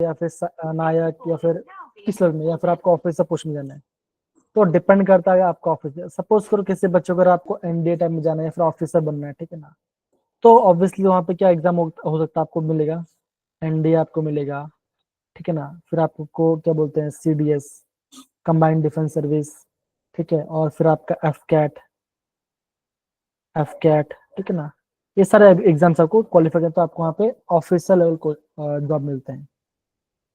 या फिर नायक या फिर किस लेवल में, या फिर आपको ऑफिसर पोस्ट में जाना है, तो डिपेंड करता है आपका ऑफिसर। सपोज करो किसी बच्चों को अगर आपको एनडीए टाइप में जाना है या फिर ऑफिसर बनना है, ठीक है ना, तो ऑब्वियसली वहां पे क्या एग्जाम हो सकता है, आपको मिलेगा एनडीए आपको मिलेगा, ठीक है ना, फिर आपको क्या बोलते हैं सीडीएस, कंबाइंड डिफेंस सर्विस, ठीक है, और फिर आपका एफ कैट, ठीक है ना, ये सारे एग्जाम्स आपको क्वालिफाई करते हैं, तो आपको वहाँ पे ऑफिसर लेवल को जॉब मिलते हैं।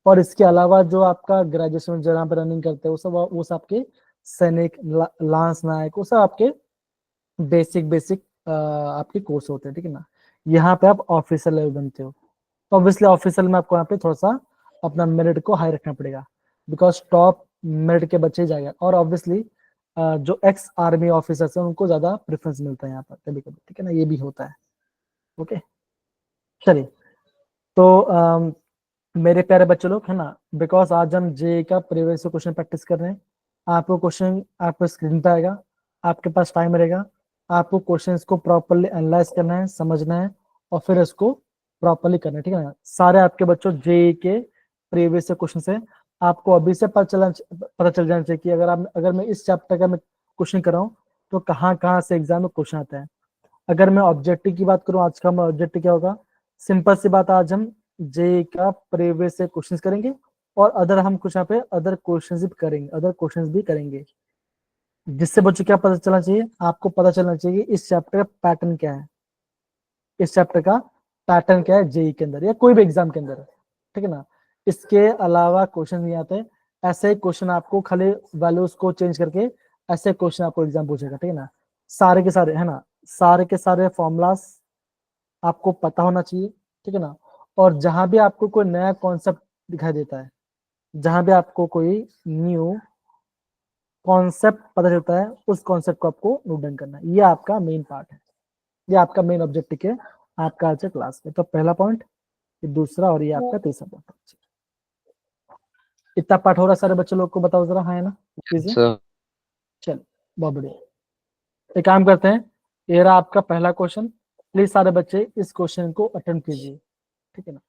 और इसके अलावा जो आपका ग्रेजुएशन जहाँ पे रनिंग करते हैं वो सब आपके सैनिक, लांस नायक, वो सब आपके बेसिक बेसिक आपके कोर्स होते हैं, ठीक है ना। यहाँ पे आप ऑफिसर लेवल बनते हो, तो ऑब्वियसली ऑफिसर में आपको यहाँ पे थोड़ा सा अपना मेरिट को हाई रखना पड़ेगा, बिकॉज टॉप मेरिट के बच्चे जाएगा, और ऑब्वियसली जो एक्स आर्मी ऑफिसर्स हैं उनको ज्यादा प्रेफरेंस मिलता है यहाँ पर कभी कभी, ठीक है ना, ये भी होता है। ओके, चलिए। तो मेरे प्यारे बच्चे लोग, है ना, बिकॉज आज हम जे का प्रीवियस क्वेश्चन प्रैक्टिस कर रहे हैं, आपको क्वेश्चन आपको स्क्रीन पे आएगा, आपके पास टाइम रहेगा, आपको क्वेश्चंस को प्रॉपरली एनालाइज करना है, समझना है, और फिर इसको प्रॉपरली करना है, ठीक है ना। सारे आपके बच्चों जे के प्रीवियस क्वेश्चन से आपको अभी से पता चल जाना चाहिए कि अगर मैं इस चैप्टर का मैं क्वेश्चन कर रहा हूँ तो कहाँ कहाँ से एग्जाम में क्वेश्चन आता है। अगर मैं ऑब्जेक्टिव की बात करूं, आज का ऑब्जेक्टिव क्या होगा, सिंपल सी बात, आज हम जे का प्रीवियस से क्वेश्चंस करेंगे, और अदर हम कुछ यहाँ पे अदर क्वेश्चंस भी करेंगे, जिससे बच्चों क्या पता चलना चाहिए, आपको पता चलना चाहिए कि इस चैप्टर का पैटर्न क्या है, इस चैप्टर का पैटर्न क्या है जेई के अंदर या कोई भी एग्जाम के अंदर, ठीक है ना। इसके अलावा क्वेश्चन नहीं आते, ऐसे क्वेश्चन आपको खाली वैल्यूज को चेंज करके ऐसे क्वेश्चन आपको एग्जाम पूछेगा, ठीक है ना। सारे के सारे, है ना, सारे के सारे फॉर्मूलाज आपको पता होना चाहिए, ठीक है ना। और जहां भी आपको कोई नया कॉन्सेप्ट दिखाई देता है, जहां भी आपको कोई न्यू कॉन्सेप्ट पता चलता है, उस कॉन्सेप्ट को आपको नोट डाउन करना है, ये आपका मेन पार्ट है, ये आपका मेन ऑब्जेक्टिव है आपका आज क्लास में। तो पहला पॉइंट, ये दूसरा, और ये आपका तीसरा पॉइंट। इतना पार्ट हो रहा है सारे बच्चे लोग को, बताओ जरा, हाँ है ना, इजी। सर चलो, बहुत बढ़िया। एक काम करते हैं, ये रहा आपका पहला क्वेश्चन, प्लीज सारे बच्चे इस क्वेश्चन को अटेम्प्ट कीजिए, ठीक है ना।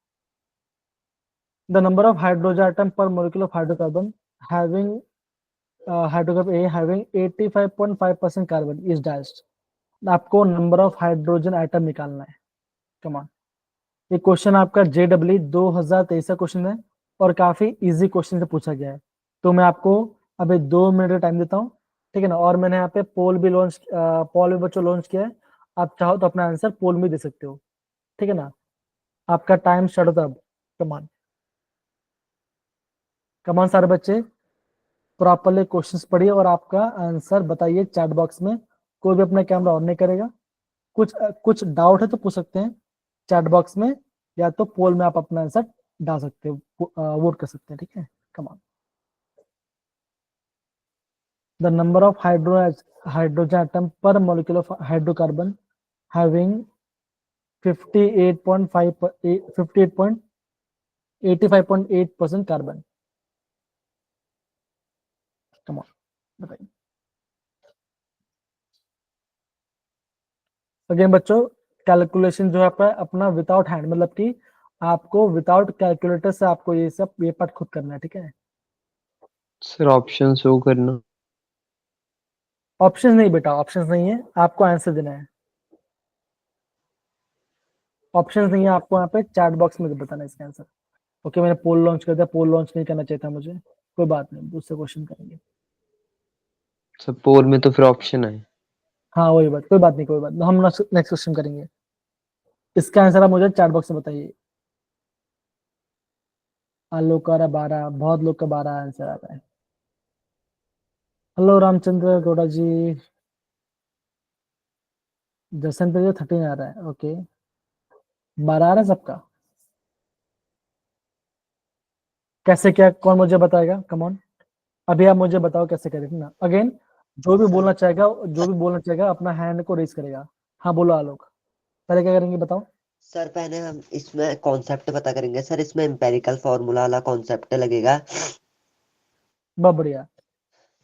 The number of hydrogen atom per molecule of hydrocarbon having hydrocarbon A having 85.5% carbon is dashed. आपको नंबर ऑफ हाइड्रोजन एटम निकालना है, कमान। ये क्वेश्चन आपका JEE 2023 का क्वेश्चन है, और काफी इजी क्वेश्चन से पूछा गया है। तो मैं आपको अभी 2 मिनट का टाइम देता हूँ, ठीक है ना। और मैंने यहाँ पे पोल भी बच्चों लॉन्च किया है, आप चाहो तो अपना आंसर पोल में दे सकते हो, ठीक है ना। आपका टाइम स्टार्ट होता है अब, कमान। कमान सारे बच्चे प्रॉपरली क्वेश्चंस पढ़िए और आपका आंसर बताइए चैट बॉक्स में। कोई भी अपना कैमरा ऑन नहीं करेगा। कुछ डाउट है तो पूछ सकते हैं चैट बॉक्स में, या तो पोल में आप अपना आंसर डाल सकते हो, वोट कर सकते हैं, ठीक है। Come on. The number of hydrogen atom per molecule of hydrocarbon having 58.85% carbon. Come on, बताइए। अगेन बच्चों, कैलकुलेशन जो है आपका अपना विदाउट हैंड, मतलब कि आपको विदाउट कैलकुलेटर से आपको ये पार्ट खुद करना है, ठीक है। सर ऑप्शन शो करना। ऑप्शंस नहीं बेटा, ऑप्शंस नहीं है, आपको आंसर देना है। ऑप्शंस नहीं है, आपको यहाँ पे चैट बॉक्स में बताना है इसका आंसर। ओके, मैंने पोल लॉन्च कर दिया, पोल लॉन्च नहीं करना चाहिए था मुझे, कोई बात नहीं, दूसरे क्वेश्चन करेंगे। सर पोल में तो फिर ऑप्शन है। हाँ वही बात, कोई बात नहीं, कोई बात नहीं, हम नेक्स्ट क्वेश्चन करेंगे। इसका आंसर आप मुझे चैट बॉक्स में बताइए। लोग का रहा 12, बहुत लोग का 12 आंसर आ रहा है। हेलो रामचंद्र गौड़ा जी, जसन पे 13 आ रहा है, ओके। 12 आ रहा है सबका, कैसे क्या, कौन मुझे बताएगा, कम ऑन। अभी आप मुझे बताओ कैसे करें ना, अगेन जो भी सर बोलना चाहेगा, जो भी बोलना चाहेगा अपना हैंड को रेज करेगा। हाँ बोलो आलोक, पहले क्या करेंगे बताओ। सर पहले हम इसमें कॉन्सेप्ट पता करेंगे सर, इसमें एम्पेरिकल फार्मूला वाला कॉन्सेप्ट लगेगा। बहुत बढ़िया।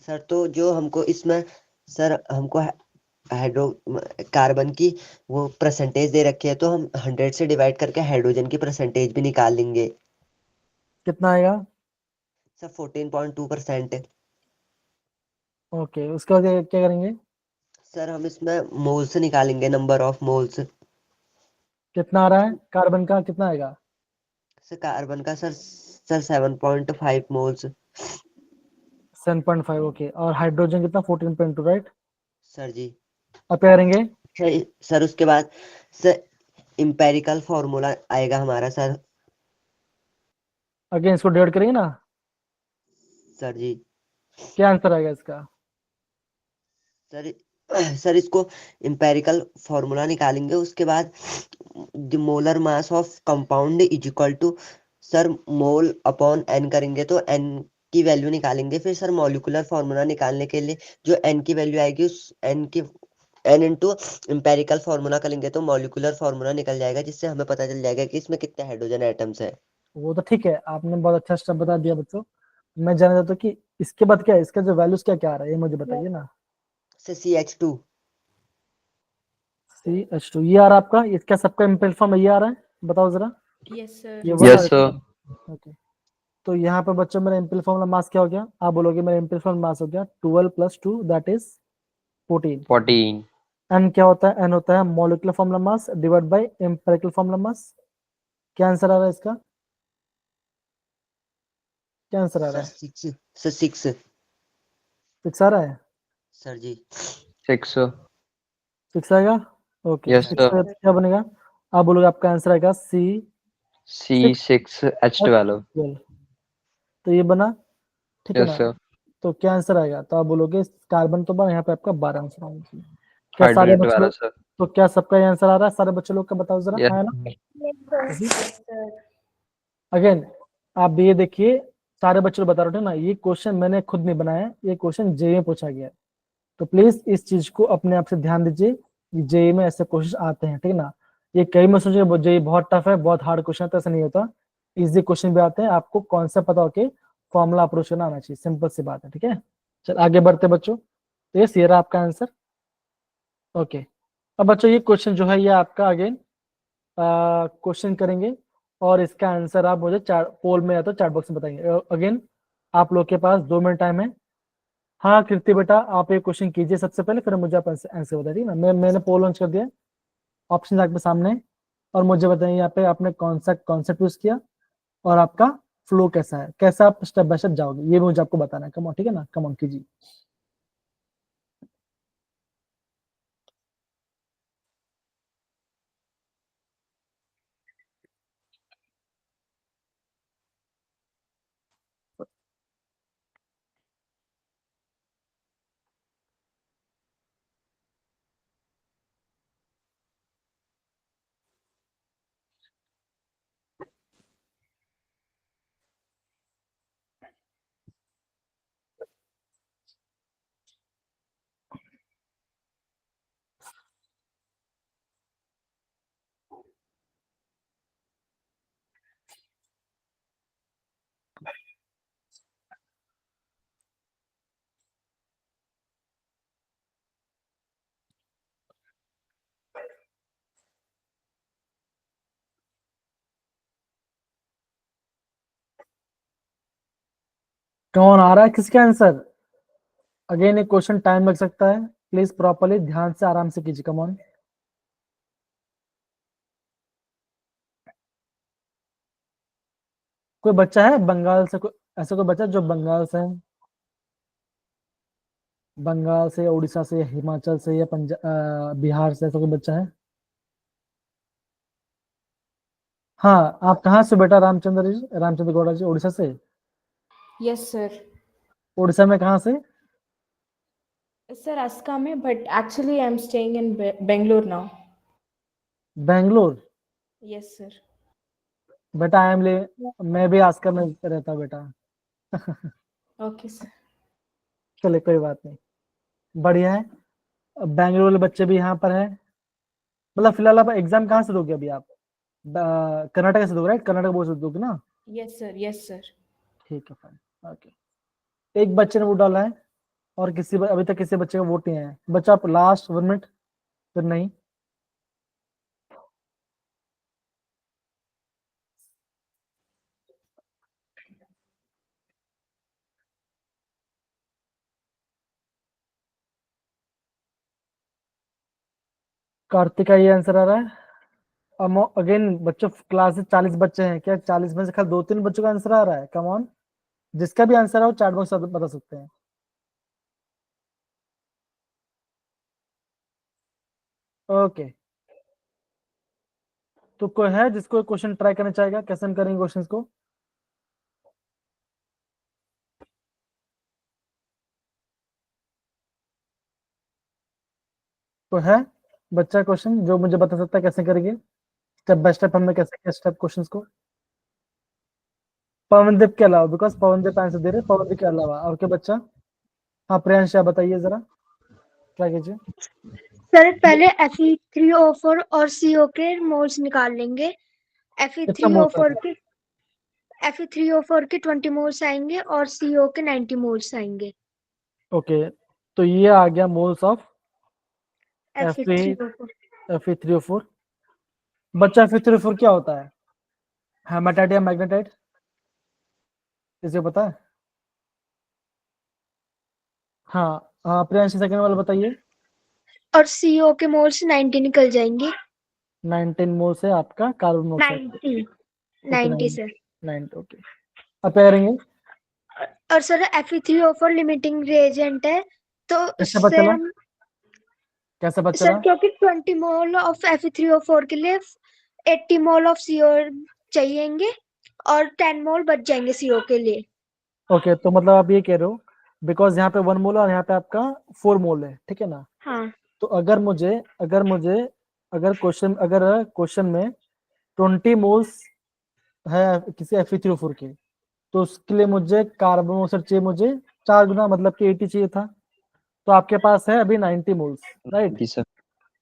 सर तो जो हमको इसमें, सर हमको हाइड्रो कार्बन की वो परसेंटेज दे रखी है, तो हम 100 से डिवाइड करके हाइड्रोजन की परसेंटेज भी निकाल लेंगे। कितना आएगा? सर 14.2%। ओके, उसके बाद क्या करेंगे? सर हम इसमें मोल्स निकालेंगे, नंबर ऑफ मोल्स। कितना आ रहा है कार्बन का, कितना आएगा? सर कार्बन का सर 7.5 मोल्स। 7.5, ओके। और हाइड्रोजन कितना? 14.2, राइट। सर जी। अब क्या करेंगे? सर उसके बाद सर इम्पेरिकल फॉर्मूला आएगा हमारा सर। अगेन इसको डिवाइड करेंगे ना? सर जी। क्या आंसर आएगा इसका? सर सर इसको इम्पेरिकल फॉर्मूला निकालेंगे, उसके बाद the molar mass of compound is equal to sir mole upon n करेंगे तो एन की वैल्यू निकालेंगे। फिर सर मॉलिक्यूलर फॉर्मूला निकालने के लिए जो एन की वैल्यू आएगी उस एन की एन इंटू इम्पेरिकल फॉर्मूला करेंगे तो मॉलिक्यूलर फॉर्मूला निकल जाएगा, जिससे हमें पता चल जाएगा कि इसमें कितने हाइड्रोजन एटम्स है। वो तो ठीक है, आपने बहुत अच्छा स्टेप बता दिया बच्चों। मैं जानना चाहता हूँ कि इसके बाद क्या है, इसका जो वैल्यूज क्या क्या आ रहा है ये मुझे बताइए ना। Sir CH2। CH2 ये आ रहा है आपका, इसका सबका इम्पेरिकल फॉर्म ये आ रहा है, बताओ जरा। Yes, sir. ये वन आ यस रहा सर। है, ओके। तो यहाँ पे बच्चों मेरा इम्पेरिकल फॉर्मूला मास क्या हो गया? आप बोलोगे मेरा इम्पेरिकल फॉर्मूला मास हो गया 12 + 2 दैट इज 14। 14। एन क्या होता है? एन होता है molecular formula mass divide by empirical formula mass. क्या आंसर आ रहा है इसका? क्या आंसर आ रहा सर है? 6। सर 6। 6 आ रहा है? सर जी। 6। 6 आएगा, ओके। Yes 6 sir. आएगा तो क्या बनेगा? आप बोलोगे आपका आंसर आएगा C6H12। C6H12। तो ये बना, ठीक है यस ना? सर। तो क्या आंसर आएगा? तो आप बोलोगे कार्बन तो बना, यहाँ पे आपका 12 आंसर आना चाहिए। क्या सारे हाइड्रोजन बच्चे 12 लोग, सर। तो क्या सबका ये आंसर आ रहा है? सारे बच्चे लोग का बताओ जरा, यस। हाँ है ना? Yes, sir. जी। Yes, sir. अगेन आप ये देखिए, सारे बच्चे लोग बता रहे थे ना, ये क्वेश्चन मैंने खुद नहीं बनाया, ये क्वेश्चन जेई में पूछा गया है। तो प्लीज इस चीज को अपने आप से ध्यान दीजिए, जेई में ऐसे क्वेश्चन आते हैं, ठीक है ना? ये कई में सोचे जेई बहुत टफ है, बहुत हार्ड क्वेश्चन है, तो ऐसा नहीं होता। इजी क्वेश्चन भी आते हैं, आपको कॉन्सेप्ट पता होके फॉर्मूला अप्रोच करना आना चाहिए, सिंपल सी बात है, ठीक है? चल आगे बढ़ते बच्चों। तो ये रहा आपका आंसर, ओके। अब बच्चों ये क्वेश्चन जो है ये आपका अगेन क्वेश्चन करेंगे, और इसका आंसर आप मुझे पोल में या तो चैट बॉक्स में बताएंगे। अगेन आप लोग के पास 2 मिनट टाइम है। हाँ कृति बेटा, आप ये क्वेश्चन कीजिए सबसे पहले, फिर मुझे आप आंसर बताइए ना। मैंने पोल लॉन्च कर दिया, ऑप्शन आपके सामने है, और मुझे बताइए यहाँ पे आपने कौन सा कॉन्सेप्ट यूज किया, और आपका फ्लो कैसा है, कैसा आप स्टेप बाय स्टेप जाओगे, ये भी मुझे आपको बताना है। कम ऑन, ठीक है ना? कम ऑन कीजिए। कौन आ रहा है, किसका आंसर? अगेन एक क्वेश्चन टाइम लग सकता है, प्लीज प्रॉपरली ध्यान से आराम से कीजिए। Come on. कोई बच्चा है बंगाल से, कोई ऐसा कोई बच्चा जो बंगाल से है? बंगाल से या उड़ीसा से या हिमाचल से या पंजाब बिहार से, ऐसा कोई बच्चा है? हाँ, आप कहाँ से बेटा? रामचंद्र जी, रामचंद्र गौड़ा जी, उड़ीसा से? Yes, sir. उड़ीसा में कहाँ से? Sir, Askame, but actually I'm staying in Bangalore now. Bangalore? Yes, sir. बेटा आई एम ले, मैं भी आसका में रहता बेटा। Okay, sir. चले कोई बात नहीं, बढ़िया है। अब बैंगलोर वाले बच्चे भी यहाँ पर है। मतलब फिलहाल आप एग्जाम कहाँ से दोगे अभी आप? कर्नाटक से दोगे, राइट? कर्नाटक बोर्ड से दोगे ना? Yes, sir. Yes, sir. ठीक है, फाइन, ओके। एक बच्चे ने वोट डाला है, और अभी तक किसी बच्चे का वोट नहीं आया। बच्चा आप लास्ट 1 मिनट, फिर नहीं। कार्तिक का ये आंसर आ रहा है। अगेन बच्चों, क्लास में 40 बच्चे हैं, क्या 40 में से खाली 2-3 बच्चों का आंसर आ रहा है? कम ऑन, जिसका भी आंसर है वो चैट बॉक्स में बता सकते हैं। ओके, तो कोई है जिसको क्वेश्चन ट्राई करना चाहेगा? कैसे हम करेंगे क्वेश्चंस को? तो है बच्चा क्वेश्चन जो मुझे बता सकता है कैसे करेंगे, स्टेप बाय स्टेप हमने कैसे किया स्टेप क्वेश्चंस को? पवनदीप के अलावा, बिकॉज पवनदीप आंसर दे रहे, पवनदीप के अलावा और क्या बच्चा? हाँ प्रियांश, आप बताइए जरा, ट्राई कीजिए। सर पहले Fe3O4 और CO के मोल्स निकाल लेंगे। कितना मोल्स Fe3O4 के Fe3O4 के 20 मोल्स आएंगे और CO के 90 मोल्स आएंगे। ओके, तो ये आ गया मोल्स ऑफ Fe3O4 Fe3O4। बच्चा Fe3O4 क्या होता है? हेमाटाइट या मैग्नेटाइट, किसे पता है? हाँ हाँ, प्रियांश सेकंड वाला बताइए। और CO के मोल्स 90 निकल जाएंगे। 19 मोल्स है आपका कार्बन मोनोऑक्साइड। 90 सर। 9, ओके। अब क्या करेंगे? और सर Fe3O4 लिमिटिंग रिएजेंट है, तो कैसे पता उससे चला? हम कैसे पता सर चला? क्योंकि 20 मोल ऑफ Fe3O4 के लिए 80 मोल ऑफ CO चाहिएंगे और 10 मोल बच जाएंगे CO के लिए। ओके, तो मतलब आप ये कह रहे हो बिकॉज यहाँ पे 1 मोल और यहाँ पे आपका 4 मोल है, ठीक है ना? हाँ तो अगर क्वेश्चन में 20 मोल्स है किसी Fe3O4 के, तो उसके लिए मुझे कार्बन मोनोऑक्साइड चाहिए, मुझे 4 गुना, मतलब कि 80 चाहिए था। तो आपके पास है अभी 90 मोल्स, राइट? जी सर।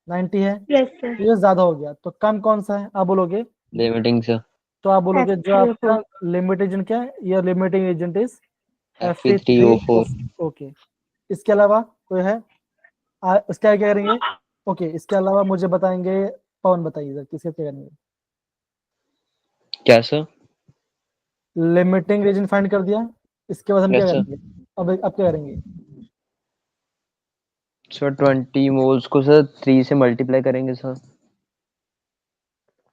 90 है, यस सर। तो ये ज्यादा हो गया, तो कम कौन सा है आप बोलोगे? Limiting sir. तो आप बोलोगे जो Fe3O4 आपका लिमिट एजेंट क्या है? ये limiting agent is Fe3O4। Okay. इसके अलावा कोई है? इसका क्या करेंगे? ओके, इसके अलावा मुझे बताएंगे, पवन बताइए सर, किसके क्या करेंगे? क्या सर? लिमिटिंग रीजन फाइंड कर दिया, इसके बाद हम क्या यस सर। करेंगे? अब क्या करेंगे? सर 20 मोल्स को सर 3 से मल्टीप्लाई करेंगे सर।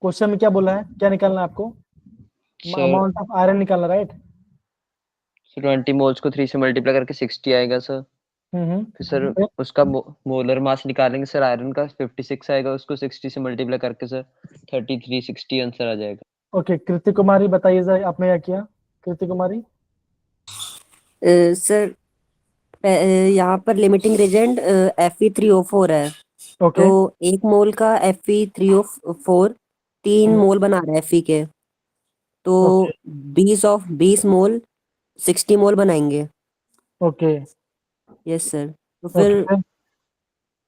क्वेश्चन में क्या बोला है, क्या निकालना है आपको? सर अमाउंट ऑफ आयरन निकालना, राइट? 20 मोल्स को 3 से मल्टीप्लाई करके 60 आएगा सर। फिर सर फिर उसका मोलर मास निकालेंगे सर, आयरन का 56 आएगा, उसको 60 से मल्टीप्लाई करके सर 3360 आंसर आ जाएगा। ओके, कृति कुमारी बताइए जरा, आपने क्या किया? कृति कुमारी। सर यहाँ पर लिमिटिंग रेजेंट Fe3O4 है, ओके तो 1 मोल का Fe3O4 3 मोल बना रहा है Fe के, तो ओके 20 मोल 60 मोल बनाएंगे। Okay yes sir. तो ओके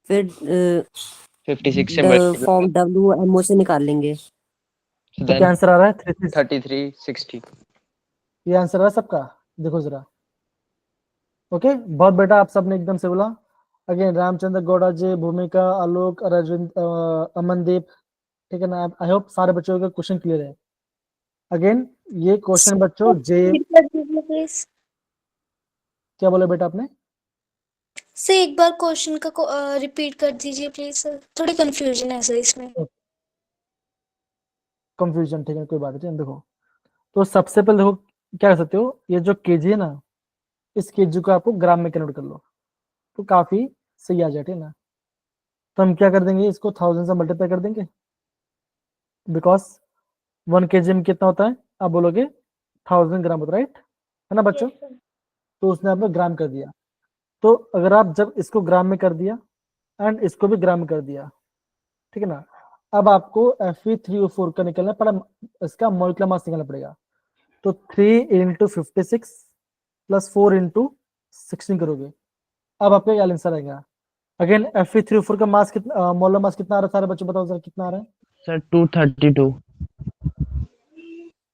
फिर 56 से मल्टीप्लाई फॉर्म WMO से निकाल लेंगे। तो देन क्या आंसर आ रहा है? 33। 3360। ये आंसर है सबका, देखो जरा। ओके, बहुत बेटा, आप सबने एकदम से बोला। अगेन रामचंद्र गौड़ा जी, भूमिका, आलोक, अमनदीप, ठीक है ना? आई होप सारे बच्चों का क्वेश्चन क्लियर है। अगेन ये क्वेश्चन बच्चों जे, कर दीजिए प्लीज। क्या बोले बेटा आपने? सर एक बार क्वेश्चन का रिपीट कर दीजिए प्लीज सर, थोड़ी कंफ्यूजन है सर इसमें। कंफ्यूजन, ठीक है, कोई बात नहीं। देखो, तो सबसे पहले देखो क्या कर सकते हो, ये जो केजी है ना, इस केजी को आपको ग्राम में कन्वर्ट कर लो, तो काफी सही आ जाए, ठीक है ना? तो हम क्या कर देंगे, इसको 1000 से मल्टीप्लाई कर देंगे, बिकॉज 1 केजी में कितना होता है? आप बोलोगे 1000 ग्राम होता है, राइट? है ना बच्चों? तो उसने आपने ग्राम कर दिया। तो अगर आप जब इसको ग्राम में कर दिया एंड इसको भी ग्राम में कर दिया, ठीक है ना? अब आपको Fe3O4 का निकलना पड़ा, इसका मॉलिक्यूलर मास निकालना पड़ेगा। तो 3 × 56 + 4 × 16 करोगे, अब आपका क्या आंसर आएगा? अगेन Fe3O4 का मास कितना, मोलर मास कितना आ रहा है? सारे बच्चों बताओ जरा, कितना आ रहा है? सर 232।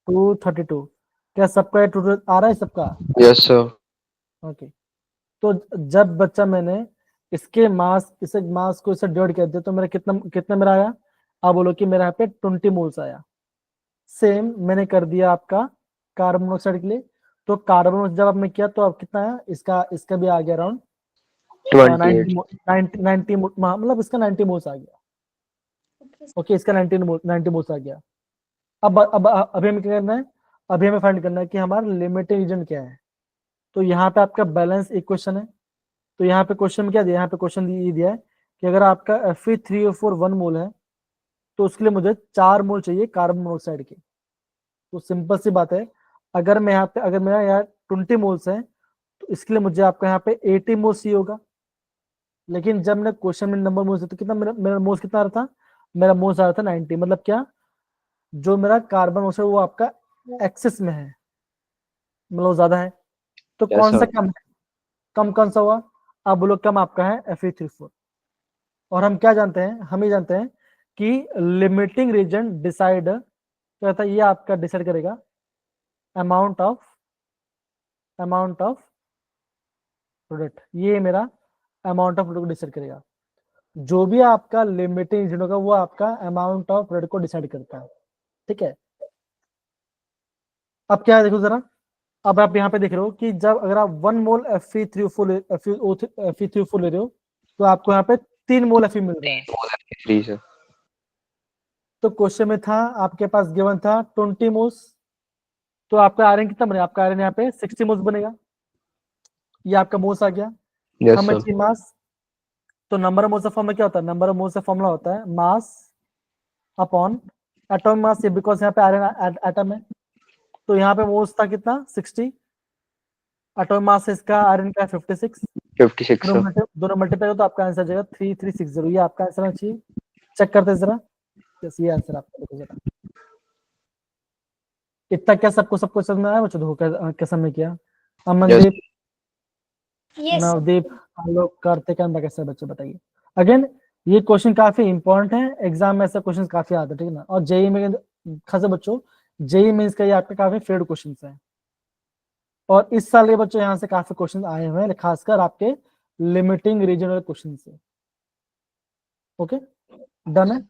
232। क्या सबका ये टोटल आ रहा है सबका? Yes sir. ओके, तो जब बच्चा मैंने इसके मास, इसे मास को इसे डिवाइड कर दिया, तो मेरा कितना कितना मेरा आया? आप बोलो कि मेरा यहाँ पे 20 मोल्स आया। सेम मैंने कर दिया आपका कार्बन मोनोऑक्साइड के लिए, तो कार्बन मोनोऑक्साइड जब आपने किया तो अब कितना आया? इसका भी आ गया अराउंड 28। 90, मतलब इसका 90 मोल्स आ गया। ओके, इसका 90 मोल्स आ गया। अब अभी हमें क्या करना है, अभी हमें फाइंड करना है कि हमारा लिमिटिंग रीजन क्या है। तो यहाँ पे आपका बैलेंस इक्वेशन है। तो यहाँ पे क्वेश्चन में क्या दिया, यहाँ पे क्वेश्चन ये दिया है कि अगर आपका Fe3O4 1 मोल है तो उसके लिए मुझे 4 मोल चाहिए कार्बन मोनोऑक्साइड के। तो सिंपल सी बात है, अगर मैं यहाँ पे, अगर मेरा यहाँ 20 मोल्स है तो इसके लिए मुझे आपका यहाँ पे 80 मोल्स चाहिए होगा। लेकिन जब मैंने क्वेश्चन में नंबर मोल्स तो कितना मेरा मोल्स कितना आ रहा था, मेरा मोल्स आ रहा था 90। मतलब क्या, जो मेरा कार्बन मोनोऑक्साइड वो आपका एक्सेस में है, मतलब ज्यादा है। तो Yes, कौन सा sir. कम है, कम कौन सा हुआ, आप बोलो कम आपका है Fe3O4। और हम क्या जानते हैं, हम ये जानते हैं कि लिमिटिंग रीजन डिसाइड क्या होता है, ये आपका डिसाइड करेगा अमाउंट ऑफ प्रोडक्ट। ये मेरा अमाउंट ऑफ प्रोडक्ट डिसाइड करेगा। जो भी आपका लिमिटिंग रीजन होगा वो आपका अमाउंट ऑफ प्रोडक्ट को डिसाइड करता है। ठीक है, अब क्या है देखो जरा, अब आप यहाँ पे देख रहे हो कि जब अगर आप 1 मोल Fe3O4 ले रहे हो तो आपको यहाँ पे 3 मोल Fe मिल रहा है। Three, sir. तो क्वेश्चन में था, आपके पास गिवन था 20 मोल्स, तो आपका आयरन कितना बनेगा, आपका आयरन यहाँ पे 60 मोल्स बनेगा। ये आपका मोल्स आ गया। Yes, हमें sir. चाहिए मास। तो नंबर ऑफ मोल्स का फॉर्मूला क्या होता है, नंबर ऑफ मोल्स का फॉर्मूला होता है मास अपॉन एटॉमिक मास, ये बिकॉज यहाँ पे आयरन एटम है। तो यहाँ पे मोल्स था कितना 60, एटॉमिक मास इसका आयरन का 56। 56, sir. दोनों मल्टीप्लाई तो आपका आंसर आ जाएगा 3360। ये आपका आंसर आना चाहिए। चेक करते हैं जरा, यस ये आंसर आपका, देखो जरा इतना क्या सबको समझ में आया बच्चों, देखो कैसा मैं किया। Amandeep, Yes, sir. नवदीप, आलोक, कार्तिक, अंदा, कैसे बच्चे बताइए। अगेन ये क्वेश्चन काफी इंपॉर्टेंट है, एग्जाम में ऐसे क्वेश्चन काफी आते हैं, ठीक है ना। और जेई में खासे बच्चों, जेई मीन्स का ये आपके काफी फेवरेट क्वेश्चन है। और इस साल ये बच्चों यहाँ से काफी क्वेश्चन आए हुए हैं, खासकर आपके लिमिटिंग रीजनल क्वेश्चन से। ओके, डन है।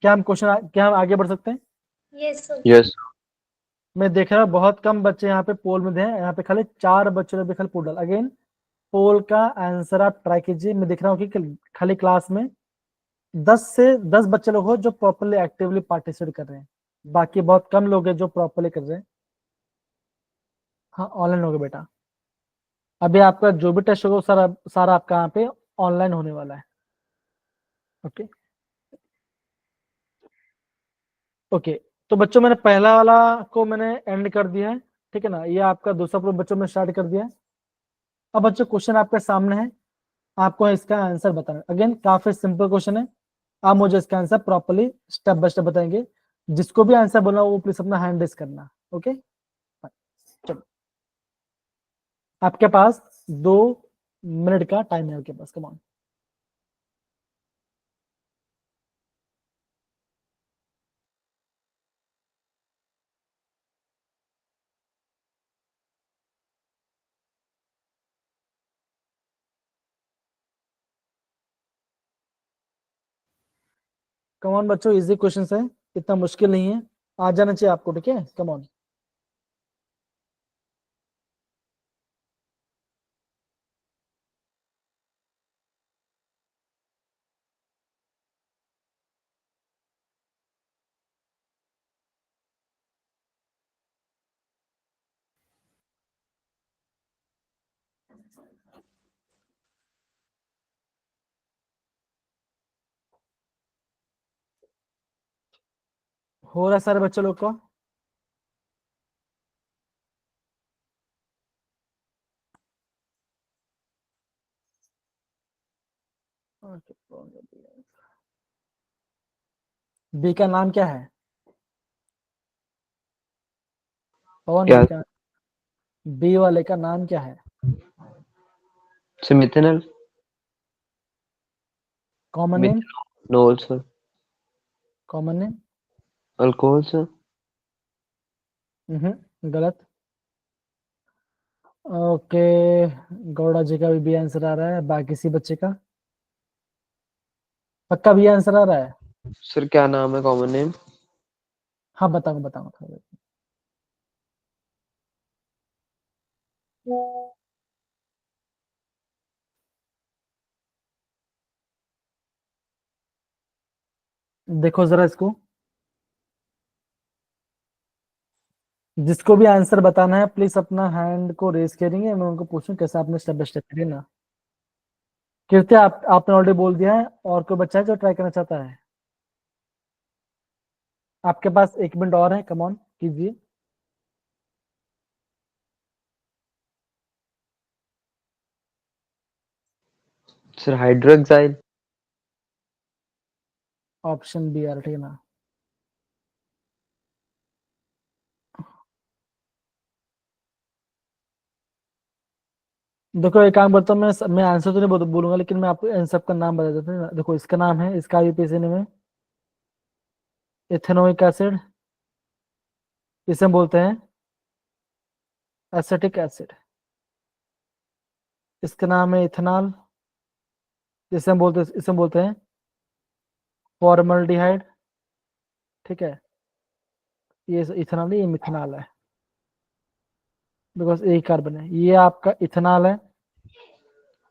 क्या हम आगे बढ़ सकते हैं। Yes, sir. Yes. मैं देख रहा हूँ बहुत कम बच्चे यहाँ पे पोल में हैं, यहाँ पे खाली 4 बच्चों ने भी खाली पोल डाला। अगेन पोल का आंसर आप ट्राई कीजिए। मैं देख रहा हूँ कि खाली क्लास में 10 बच्चे लोग हो जो प्रॉपरली एक्टिवली पार्टिसिपेट कर रहे हैं, बाकी बहुत कम लोग हैं जो प्रॉपरली कर रहे हैं। हाँ ऑनलाइन होगा बेटा, अभी आपका जो भी टेस्ट होगा वो सारा आपका यहाँ पे ऑनलाइन होने वाला है। ओके ओके, तो बच्चों मैंने पहला वाला को मैंने एंड कर दिया है, ठीक है ना। ये आपका दूसरा प्रूफ बच्चों में स्टार्ट कर दिया है। अब बच्चों क्वेश्चन आपके सामने है, आपको इसका आंसर बताना। अगेन काफी सिंपल क्वेश्चन है, आप मुझे इसका answer properly step by step बताएंगे। जिसको भी आंसर बोलना वो प्लीज अपना हैंड रेस करना। ओके चलो, आपके पास 2 मिनट का टाइम है आपके पास, कम ऑन। कम ऑन बच्चों, इजी क्वेश्चन है, इतना मुश्किल नहीं है, आ जाना चाहिए आपको, ठीक है। Come on. हो रहा है सारे बच्चे लोग को। बी का नाम क्या है, पवन क्या? बी का, बी वाले का नाम क्या है। Sir, methanol? Common name, No, sir. Common name. Alcohol, sir. गलत। ओके, गौड़ा जी का भी आंसर आ रहा है, बाकी किसी बच्चे का पक्का भी आंसर आ रहा है। Sir, क्या नाम है common name? हाँ बताऊंगा बताऊंगा। देखो जरा इसको, जिसको भी आंसर बताना है प्लीज अपना हैंड को रेज करेंगे, मैं उनको पूछूं कैसे आपने स्टेप बाय स्टेप करिए ना। कीर्ति आपने ऑलरेडी बोल दिया है, और कोई बच्चा है जो ट्राई करना चाहता है? आपके पास 1 मिनट और है, कम ऑन कीजिए। Sir hydroxyl. ऑप्शन बी यार, ठीक है ना। देखो एक काम करता हूँ, मैं आंसर तो नहीं बोलूंगा, लेकिन मैं आपको इन सबका नाम बता देता हूँ। देखो इसका नाम है, इसका आईयूपीएसी नेम है इथेनोइक एसिड, इसे हम बोलते हैं एसिटिक एसिड। इसका नाम है इथेनॉल, इसे हम बोलते हैं फॉर्मल्डिहाइड। ठीक है, ये इथेनॉल है, ये मिथेनॉल है, बिकॉज एक कार्बन है। ये आपका इथेनॉल है,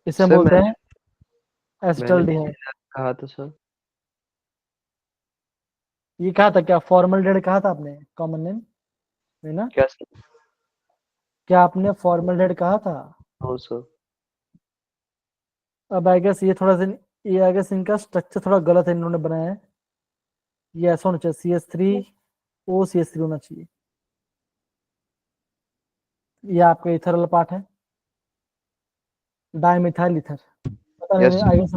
इसे हम सर बोलते मैंने हैं एसिटल्डिहाइड। कहा था सर। ये कहा था क्या, फॉर्मल्डिहाइड कहा था आपने कॉमन नेम है ना? क्या सर? क्या आपने फॉर्मल्डिहाइड कहा था? No sir. अब आई गेस ये थोड़ा सा, ये आई गेस इनका स्ट्रक्चर थोड़ा गलत है, इन्होंने बनाया है। ये ऐसा होना चाहिए CH3OCH3 होना चाहिए। ये आपका इथरल पार्ट है, डाइमिथाइल इथर। पता यस नहीं, आई गेस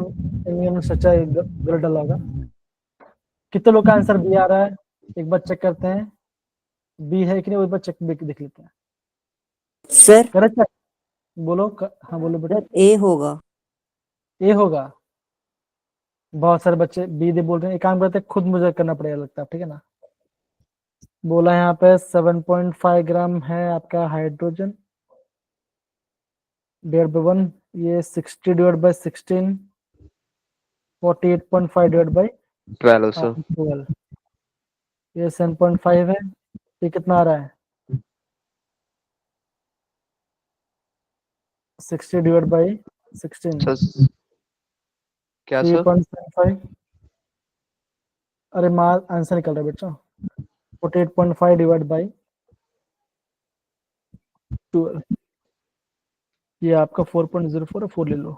इन्होंने सच्चा गलत डाला होगा। कितने लोग का आंसर बी आ रहा है, एक बार चेक करते हैं बी है कि नहीं, वो एक बार चेक देख लेते हैं। सर करेक्ट है, बोलो हाँ बोलो बेटा। सर ए होगा। ए होगा, बहुत सारे बच्चे बी दे बोल रहे हैं। एक काम करते हैं, खुद मुझे करना पड़ेगा लगता है, ठीक है ना। बोला यहाँ पे 7.5 ग्राम है आपका हाइड्रोजन डिवाइड बाय 1, ये 60 divide by 16, 48.5 divide by 12 sir. 12, ये 7.5 है। ये कितना आ रहा है, 60 डिवाइड बाय 16, सर क्या सर? 3.75। अरे माँ आंसर निकल रहा है बच्चों, 48.5 डिवाइड बाय 12, ये आपका 4.04 है, 4 ले लो।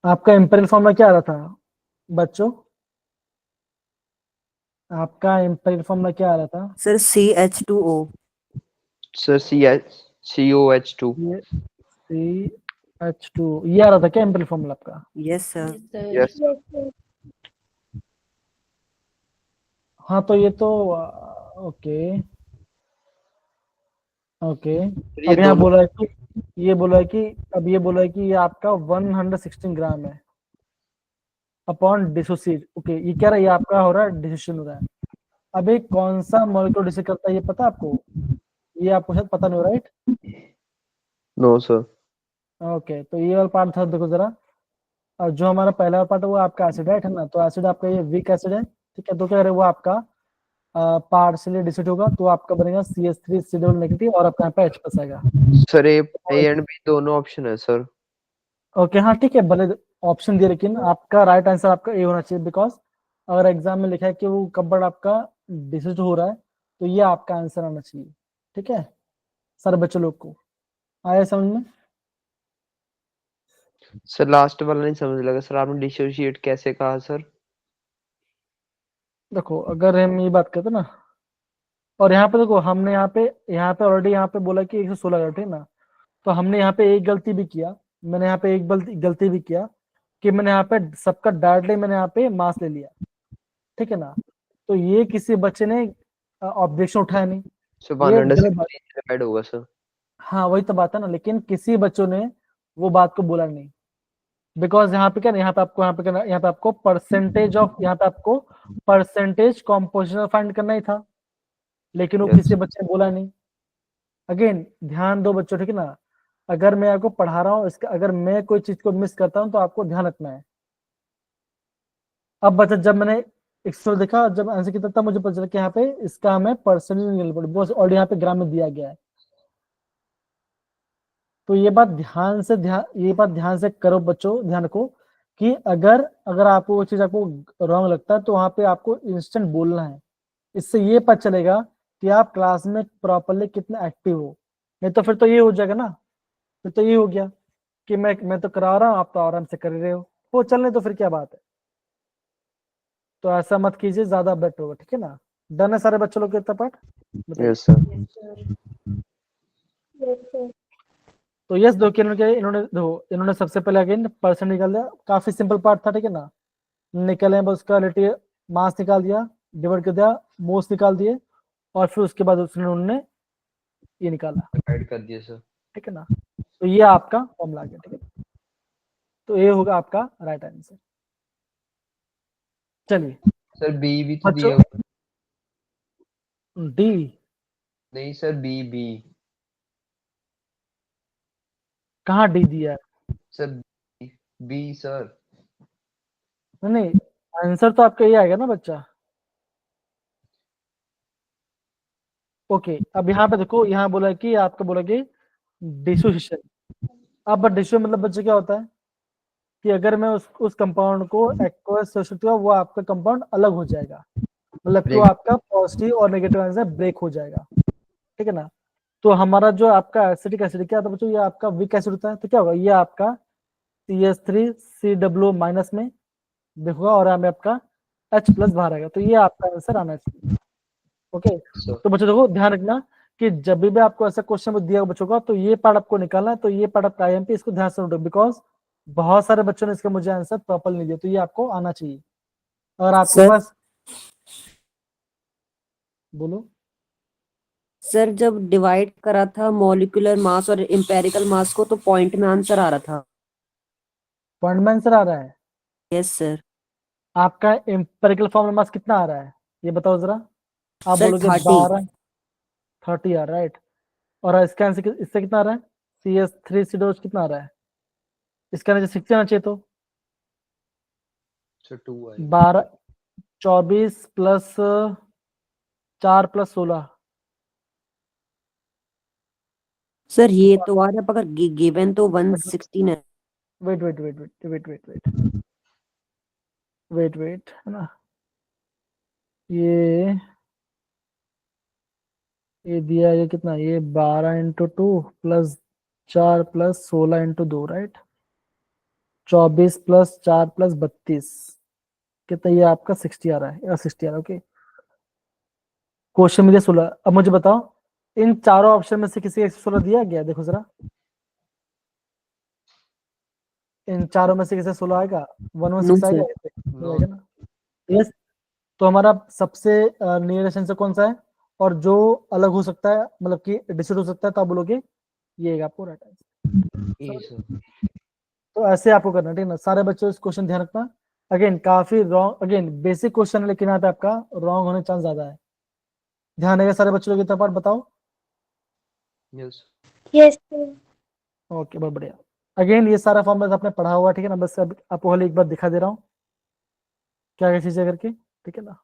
आपका इंपेरियल फॉर्मूला क्या आ रहा था बच्चों? आपका इंपेरियल फॉर्मूला क्या आ रहा था? Sir CH2O। Sir COH2। ये CH2, ये आ रहा था क्या इंपेरियल फॉर्मूला आपका? Yes sir. यस। हाँ तो ये तो ओके ओके। ये अब यहाँ दोनों बोला है कि ये बोला है कि अब ये बोला है कि ये आपका 116 ग्राम है अपॉन डिसोसिएट। ओके, ये क्या रहा है, ये आपका हो रहा है डिसोसिएशन हो रहा है। अब ये कौन सा मॉलिक्यूल डिसोसिएट करता है ये पता है आपको? ये आपको शायद पता नहीं, राइट? No sir. ओके, तो ये वाला पार्ट था, देखो जरा। और जो हमारा पहला पार्ट है वो आपका एसिड है ना, तो एसिड आपका ये वीक एसिड है, ठीक है। तो क्या वो आपका पार्शियली डिसोसिएट होगा, तो आपका बनेगा CH3 नेगेटिव, और आपका यहाँ पे H+ आएगा। सर ए एंड बी दोनों ऑप्शन है सर। ओके हाँ ठीक है, भले ऑप्शन दिए, लेकिन आपका राइट आंसर आपका ए होना चाहिए, बिकॉज अगर एग्जाम में लिखा है कि वो कपबोर्ड आपका डिसोसिएट हो रहा है, तो ये आपका आंसर आना चाहिए, ठीक है। सारे बच्चों लोग को आया समझ में? सर लास्ट वाला नहीं समझ लगा सर, आपने डिसोशिएट कैसे कहा सर? देखो अगर हम ये बात करते ना, और यहाँ पे देखो हमने यहाँ पे ऑलरेडी यहाँ पे बोला कि 116 ग्राम, ठीक है ना। तो हमने यहाँ पे एक गलती भी किया, मैंने यहाँ पे एक गलती भी किया कि मैंने यहाँ पे सबका डायरेक्टली मैंने यहाँ पे मास ले लिया, ठीक है ना। तो ये किसी बच्चे ने ऑब्जेक्शन उठाया नहीं, सर ये गलत बात। 160 ऐड होगा सर। हाँ वही तो बात है ना, लेकिन किसी बच्चों ने वो बात को बोला नहीं, बिकॉज यहाँ पे क्या, यहाँ पे आपको यहाँ पे आपको परसेंटेज कॉम्पोजिशन फाइंड करना ही था, लेकिन वो Yes. किसी बच्चे ने बोला नहीं। अगेन ध्यान दो बच्चों, ठीक है ना। अगर मैं आपको पढ़ा रहा हूँ, इसका अगर मैं कोई चीज को मिस करता हूँ तो आपको ध्यान रखना है। अब बच्चा, जब मैंने एक्सप्लोर देखा, जब आंसर किया तब मुझे पता चला कि यहाँ पे इसका हमें परसेंटेज और यहाँ पे ग्राम में दिया गया है। तो ये बात ध्यान से करो बच्चों, ध्यान रखो कि अगर अगर आपको वो चीज आपको रॉन्ग लगता है तो वहां पे आपको इंस्टेंट बोलना है। इससे ये पता चलेगा कि आप क्लास में प्रॉपरली कितना एक्टिव हो। नहीं तो फिर तो ये हो जाएगा ना, फिर तो ये हो गया कि मैं तो करा रहा हूँ, आप तो आराम से कर रहे हो चलने तो फिर क्या बात है। तो ऐसा मत कीजिए, ज्यादा बेटर होगा, ठीक है ना। डन है सारे बच्चों लोग के इतना पार्ट, बताइए। Yes sir. Yes, sir. तो यस दो कि इन्होंने सबसे पहले अगेन परसेंट निकाल दिया, काफी सिंपल पार्ट था, ठीक है ना। निकले बस उसका रिलेटिव मास निकाल दिया, डिवाइड कर दिया, मोस निकाल दिए, और फिर उसके बाद उसने उन्होंने ये निकाला, ऐड कर दिए सर। ठीक है ना। तो ये आपका फॉर्मूला आ गया, ठीक है। तो ये होगा आपका राइट आंसर। चलिए सर बी भी तो बच्चों, दिया हुआ है। डी, नहीं सर, बी बी कहाँ डी दिया है? Sir, B sir. नहीं, आंसर तो आपका ये आएगा ना बच्चा। ओके, अब यहाँ पे देखो, यहाँ बोला कि आपका बोला कि डिसोसिएशन। अब डिसोसिएशन मतलब बच्चे क्या होता है कि अगर मैं उस कंपाउंड को एक्वस सब्स्टिट्यूट वो आपका कंपाउंड अलग हो जाएगा, मतलब कि वो Break. आपका पॉजिटिव और नेगेटिव आंसर ब्रेक हो जाएगा, ठीक है ना। तो हमारा जो आपका एसिटिक एसिड क्या था बच्चों, ये आपका वीक एसिड होता है, तो क्या होगा, ये आपका CH3CW माइनस में देखोगा और यहाँ में आपका H प्लस बाहर आएगा, तो ये आपका आंसर आना चाहिए। ओके, सर तो बच्चों देखो ध्यान रखना कि जब भी आपको ऐसा क्वेश्चन दिया बच्चों का, तो ये पार्ट आपको निकालना है, तो ये पार्ट आपका IMP, इसको ध्यान से नोट, बिकॉज बहुत सारे बच्चों ने इसका मुझे आंसर प्रॉपर नहीं दिया, तो ये आपको आना चाहिए। अगर आपके सर पास, बोलो। सर जब डिवाइड करा था मॉलिक्यूलर मास और एम्पेरिकल मास को, तो पॉइंट में आंसर आ रहा था। पॉइंट में आंसर आ रहा है? Yes sir. आपका एम्पेरिकल फॉर्मूला मास कितना आ रहा है, ये बताओ जरा। आप सर बोलोगे 30। 30 आ रहा है, राइट। और इसका आंसर इससे कितना आ रहा है, CH3COH कितना आ रहा है, इसका आंसर 60 आना चाहिए। तो सर 2 आएगा। 12, 24 प्लस 4 प्लस 16, सर ये तो आ रहा है, अगर गिवन तो 116 है। Wait wait wait wait wait wait wait wait wait, है ना। ये ये दिया है, ये कितना, ये 12 × 2 plus 4 plus 16 × 2, right. 24 plus 4 plus 32, कितना, ये आपका 60 आ रहा है, या 60 आ रहा है, ओके। क्वेश्चन में दिया 16। अब मुझे बताओ इन चारों ऑप्शन में से किसी एक 16 दिया गया, देखो जरा, इन चारों में से किसी 16 आएगा, 116 आएगा, सर। नो आएगा ना। यस, तो हमारा सबसे नियरेस्ट आंसर कौन सा है, और जो अलग हो सकता है, मतलब कि डिसाइड हो सकता है, तो आप बोलोगे ये आपको राइट आंसर। ए सर। तो ऐसे आपको करना, ठीक है ना। सारे बच्चों इस क्वेश्चन ध्यान रखना। अगेन काफी रॉन्ग, अगेन बेसिक क्वेश्चन है, लेकिन यहाँ पे आपका रॉन्ग होने चांस ज्यादा है। ध्यान रहेगा सारे बच्चों लोग, इतना पार्ट बताओ। Yes Yes, sir. ओके, बहुत बढ़िया। अगेन ये सारा फॉर्मूला आपने पढ़ा हुआ, ठीक है ना, बस अब आपको खाली एक बार दिखा दे रहा हूँ क्या क्या चीजें करके, ठीक है ना।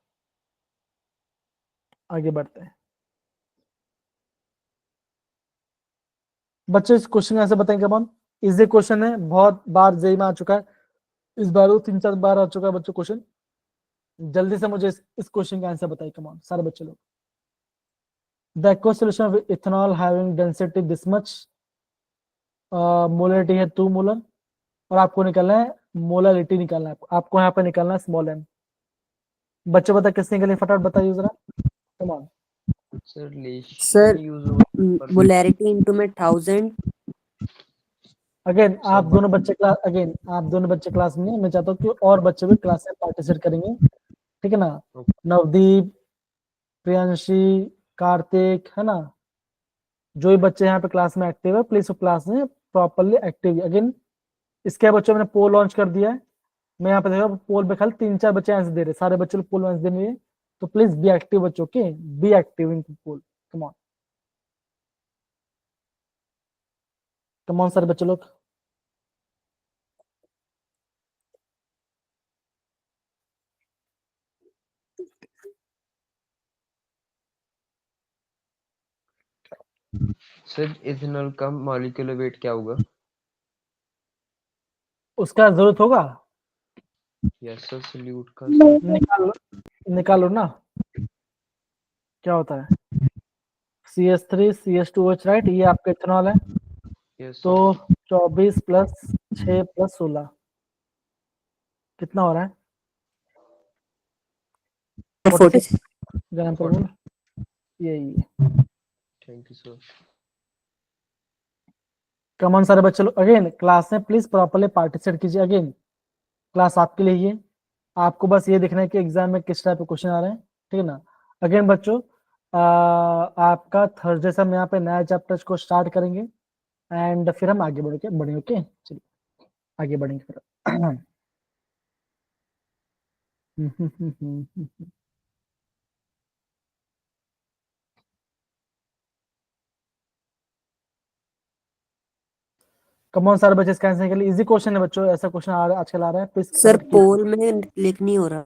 आगे बढ़ते हैं बच्चों। इस क्वेश्चन ऐसे बताएंगे कमान, इजी क्वेश्चन है, बहुत बार जेई में आ चुका है, इस बार 3-4 बार आ चुका है बच्चों क्वेश्चन। जल्दी से मुझे इस क्वेश्चन का आंसर बताइए कमान सारे बच्चे लोग। The aqueous solution of ethanol having density this much, molarity है 2 मोलर, और आपको निकालना है मोलरिटी, निकालना है आपको यहाँ पे निकालना है स्मॉल m। बच्चों बता किसने निकाली, फटाफट बताइए जरा, कमान। सर, लेशन सर यूज होगा पर मोलैरिटी इनटू में 1000। अगेन आप सब दोनों बच्चे क्लास, अगेन आप दोनों बच्चे क्लास में हैं, मैं चाहता हूँ कि और बच्चे भी क्लास में पार्टिसिपेट करेंगे, ठीक है ना। नवदीप, प्रियांशी, कार्तिक, है ना, जो भी बच्चे यहाँ पे क्लास में एक्टिव है, प्लीज क्लास में प्रॉपरली एक्टिव। अगेन इसके बच्चों मैंने पोल लॉन्च कर दिया है, मैं यहाँ पे देखा पोल पे खाली 3-4 बच्चे आंसर दे रहे, सारे बच्चे लोग पोल आंसर देंगे, तो प्लीज बी एक्टिव बच्चों के, be active in poll, come on, come on सारे बच्चे लोग। सर, इथेनॉल का मॉलिक्यूलर वेट क्या होगा? उसका जरूरत होगा, यस सर सल्यूट का निकालो ना, क्या होता है CH3 CH2OH, राइट, ये आपका इथेनॉल है। यस तो सर 24 + 6 + 16 कितना हो रहा है? 46 ग्राम पर मोल, यही है। Thank you sir. कमन सारे बच्चे लोग अगेन क्लास में प्लीज प्रॉपर्ली पार्टिसिपेट कीजिए। अगेन क्लास आपके लिए ही है, आपको बस ये देखना है कि एग्जाम में किस टाइप के क्वेश्चन आ रहे हैं, ठीक है ना। अगेन बच्चों आपका थर्सडे से हम यहाँ पे नया चैप्टर को स्टार्ट करेंगे एंड फिर हम आगे बढ़ेंगे। ओके चलिए आगे बढ़ेंगे फिर। कमॉन सारे बच्चे इसका आंसर के लिए इजी क्वेश्चन है बच्चों, ऐसा क्वेश्चन आजकल आ रहा है, प्लीज सर पोल में क्लिक नहीं हो रहा।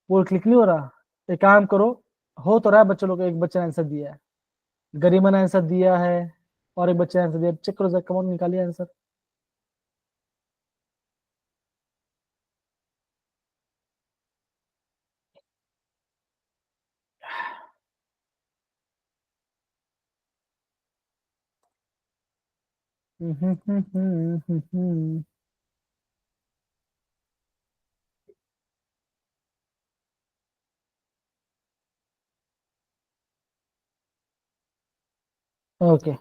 पोल क्लिक नहीं हो रहा। एक काम करो, हो तो रहा है बच्चों लोग, एक बच्चे ने आंसर दिया है, गरिमा ने आंसर दिया है और एक बच्चे ने आंसर दिया, चेक करो जरा, कमॉन निकालिए आंसर। ओके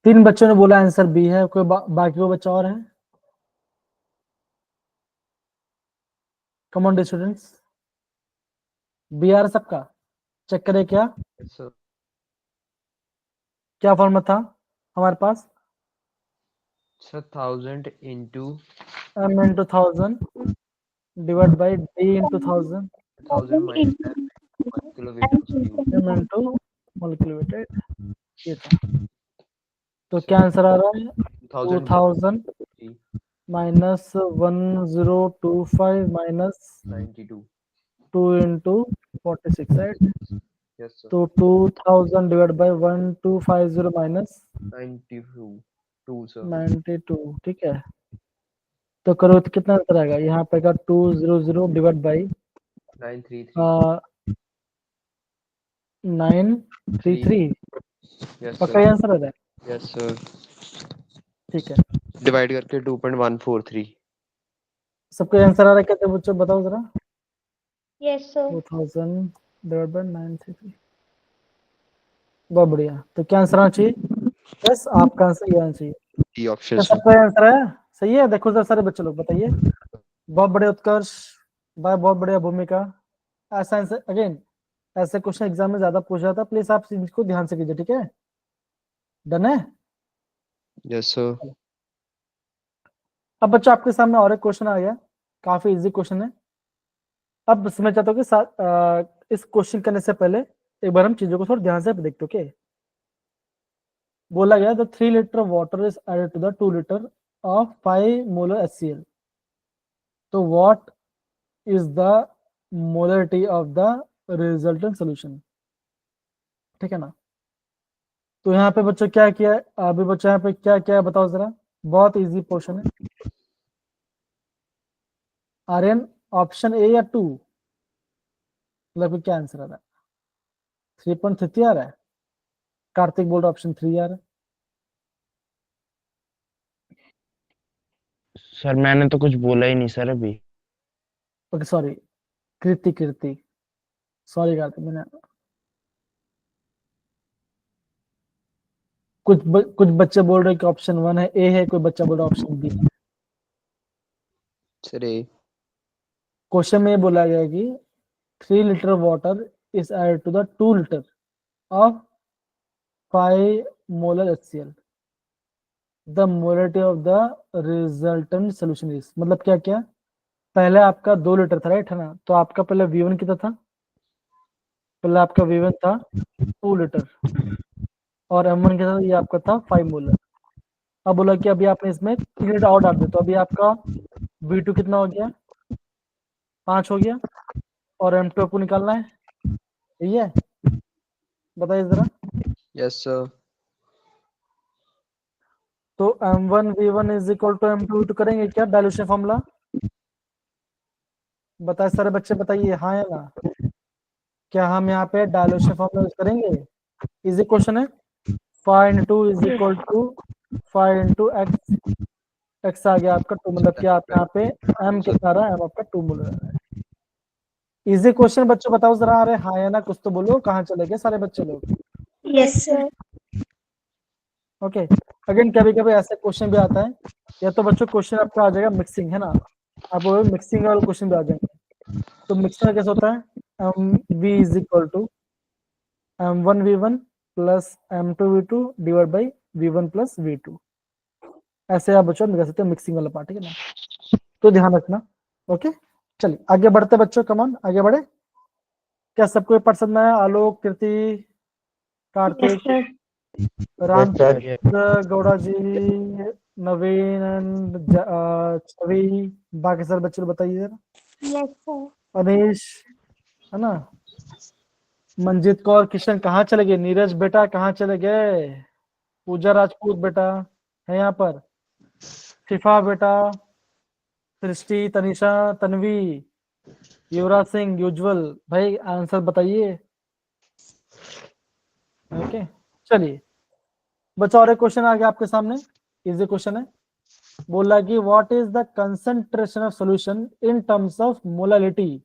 3 बच्चों ने बोला आंसर बी है, कोई बाकी को बच्चा और है? कम ऑन स्टूडेंट्स, बी आर सबका, चेक करें क्या यस सर क्या फॉर्मूला था हमारे पास, sir 1000 into m into 1000 divide by d into 1000 1000 minus 1 kilo weight of steel. m into molecular weight, ये था। तो क्या आंसर आ रहा है 2000 जी, minus 1025 minus 92 2 into 46, right. Yes sir तो 2000 डिवाइड बाई 1250 माइनस 92 2 सर 92, ठीक है। तो करो तो कितना आंसर आएगा यहाँ पे का 200 डिवाइड बाई 933 933, यस पक्का सर ये आंसर आ रहा है, यस सर ठीक है। डिवाइड करके 2.143 सबको आंसर आ रहा है, कहते बच्चों बताओ जरा। यस सर 2000 डिवाइड बाई 933, बहुत बढ़िया। तो क्या आंसर आना चाहिए? यस आपका आंसर ये आना चाहिए। डी ऑप्शन क्या सर सबका आंसर है? सही है, देखो जरा सारे बच्चे लोग बताइए। बहुत बढ़िया उत्कर्ष भाई, बहुत बढ़िया भूमिका। ऐसा आंसर अगेन ऐसे क्वेश्चन एग्जाम में ज्यादा पूछा जाता है, प्लीज आप इसको ध्यान से कीजिए, ठीक है, डन है। यस सर अब बच्चों आपके सामने और एक क्वेश्चन आ गया, काफी इजी क्वेश्चन है। अब मैं चाहता हूँ कि इस क्वेश्चन करने से पहले एक बार हम चीजों को थोड़ा ध्यान से देखते, ओके। बोला गया the 3 litre water is added to the 2 litre of 5 molar HCl, तो what is the molarity of the resultant solution, ठीक है ना। तो यहाँ पे बच्चों क्या किया है, अभी बच्चों यहाँ पे क्या क्या है बताओ जरा, बहुत इजी पोर्शन है। आर्यन ऑप्शन ए या 2, मतलब क्या आंसर आ रहा है? 3.33 आ रहा है, कार्तिक बोल रहा ऑप्शन 3 आ रहा है। सर मैंने तो कुछ बोला ही नहीं सर अभी। ओके सॉरी, कृति सॉरी कार्तिक, मैंने कुछ बच्चे बोल रहे हैं कि ऑप्शन 1 है, ए है, कोई बच्चा बोल रहा है ऑप्शन बी है। सर ए क्वेश्चन में ये बोला गया कि 3 litre water is added to the 2 litre of 5 molar HCl, the molarity of the resultant solution is, मतलब क्या क्या, पहले आपका 2 लीटर था, राइट है ना, तो आपका पहले V1 कितना था, पहले आपका V1 था 2 लीटर और M1 कितना था, ये आपका था 5 मोलर। अब बोला कि अभी आपने इसमें 3 लीटर और डाल दिया, तो अभी आपका V2 कितना हो गया, 5 हो गया, और M2 आपको निकालना है, यही है, बताइए जरा। यस सर तो M1 V1 is equal to M2 V2 करेंगे क्या डाइल्यूशन फॉर्मूला, बताए सारे बच्चे, बताइए हाँ या ना। क्या हम यहाँ पे डायल्यूशन फॉर्मूला यूज करेंगे? इजी क्वेश्चन है। 5 into 2 is equal to 5 into x, x आ गया आपका 2, मतलब कि आप यहाँ पे m कितना आ रहा है? m आपका 2 मोल रहा है। इजी क्वेश्चन बच्चों, बताओ जरा, आ रहे हाँ या ना, कुछ तो बोलो, कहाँ चले गए सारे बच्चे लोग? Yes sir. ओके, अगेन कभी कभी ऐसे क्वेश्चन भी आता है, या तो बच्चों क्वेश्चन आपका आ जाएगा मिक्सिंग, है ना, आप मिक्सिंग वाले क्वेश्चन भी आ जाएंगे। तो मिक्सिंग में कैसे होता है? v is equal to m1v1 plus m2v2 divide by v1 plus v2, ऐसे आप बच्चों निकाल सकते हो मिक्सिंग वाला पार्ट, ठीक है ना, तो ध्यान रखना। ओके, चलिए आगे बढ़ते बच्चों, कमान आगे बढ़े। क्या सबको पसंद आया? आलोक, कीर्ति, कार्तिक, रामचंद्र गौड़ा जी, नवीन and छवि, बाकी सारे बच्चे बताइए जरा। Yes sir. अनीश, है ना, मंजीत कौर, किशन कहाँ चले गए? नीरज बेटा कहाँ चले गए? पूजा राजपूत बेटा है यहाँ पर, शिफा बेटा, सृष्टि, तनिषा, तन्वी, युवराज सिंह, युज्वल, भाई आंसर बताइए। ओके, चलिए बच्चों, और एक क्वेश्चन आ गया आपके सामने, इजी क्वेश्चन है। बोला कि what is the concentration of solution in terms of molality.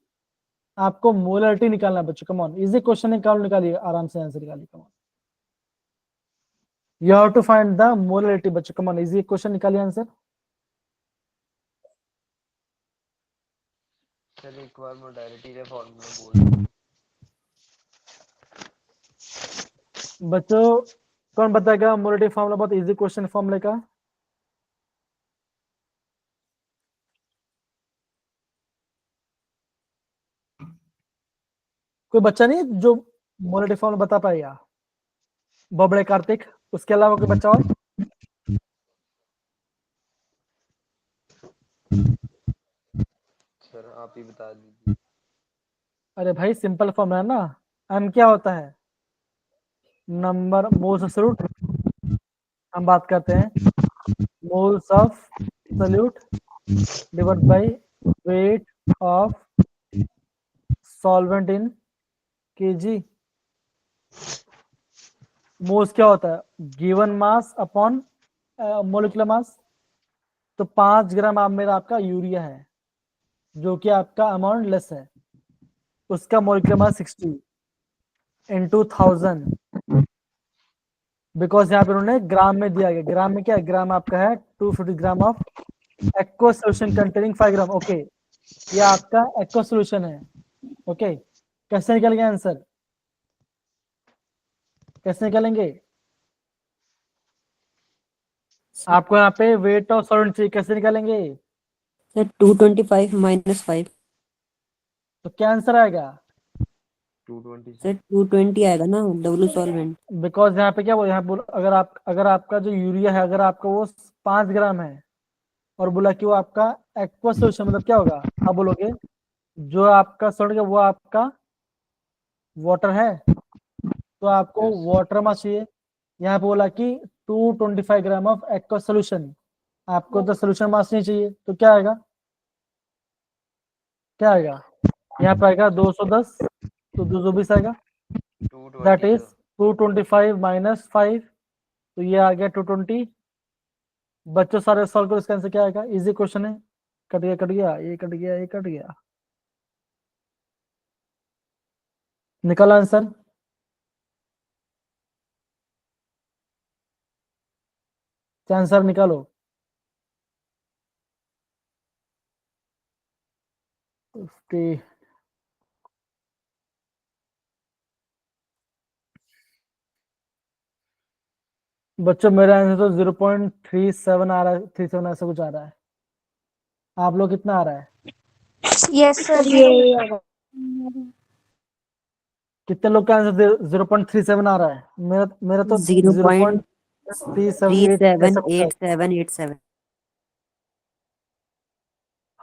आपको मोलालिटी निकालना है बच्चों, कम ऑन, इजी क्वेश्चन निकालिए, आराम से आंसर निकालिए, come on, you have to find the molality बच्चों, कम ऑन, इजी क्वेश्चन निकालिए आंसर। सर एक बार मोडालिटी का फॉर्मूला बोल। बच्चों कौन बताएगा मोलालिटी फॉर्मूला? बहुत इजी क्वेश्चन फॉर्मूले का। कोई बच्चा नहीं जो मोलालिटी फॉर्मूला बता पाएगा? बबड़े, कार्तिक, उसके अलावा कोई बच्चा और? सर आप ही बता दीजिए। अरे भाई सिंपल फॉर्मूला है ना, एम क्या होता है? नंबर मोल्स सॉल्यूट, हम बात करते हैं moles of solute divide by weight of solvent in KG. Moles क्या होता है? Given mass upon molecular mass. तो 5 ग्राम आप मेरा आपका यूरिया है, जो कि आपका अमाउंट लेस है, उसका मोलिकुलर मास 60 into 1000, बिकॉज यहाँ पे उन्होंने ग्राम में दिया गया। ग्राम में क्या है? ग्राम आपका है 250 gram of aqua solution containing 5 gram. Okay, ये आपका एक्वा सोल्यूशन है। ओके, कैसे निकलेंगे आंसर? कैसे निकालेंगे? आपको यहाँ पे वेट ऑफ सॉल्वेंट चाहिए, कैसे निकालेंगे? Sir 225 minus 5। तो क्या आंसर आएगा? 220 सर 220 आएगा ना, डब्ल्यू सॉल्वेंट। बिकॉज यहाँ पे क्या बोल, यहाँ बोल, अगर आपका जो यूरिया है, अगर आपका वो 5 ग्राम है और बोला कि वो आपका एक्वा सोल्यूशन, मतलब क्या होगा? आप बोलोगे जो आपका सॉल्वेंट है वो आपका वाटर है, तो आपको Yes. वाटर मास चाहिए। यहाँ पे बोला कि 225 ग्राम ऑफ एक्वा सोल्यूशन, आपको तो सोल्यूशन मास नहीं चाहिए, तो क्या आएगा? क्या आएगा? यहाँ पे आएगा 210, तो 220 आएगा, दैट 220 इज 225 माइनस 5, तो ये आ गया 220। बच्चों सारे सॉल्व करो, इसका आंसर क्या आएगा? इजी क्वेश्चन है। कट गया, कट गया, ये कट गया, ये कट गया, निकला आंसर। आंसर निकालो। 50, बच्चों मेरा आंसर तो 0.37 आ रहा है, 37 ऐसा कुछ आ रहा है। आप लोग कितना आ रहा है? Yes sir. कितने लोग का आंसर 0.37 आ रहा है? मेरा मेरा तो 0.378 ऐसा कुछ है। 0.378787।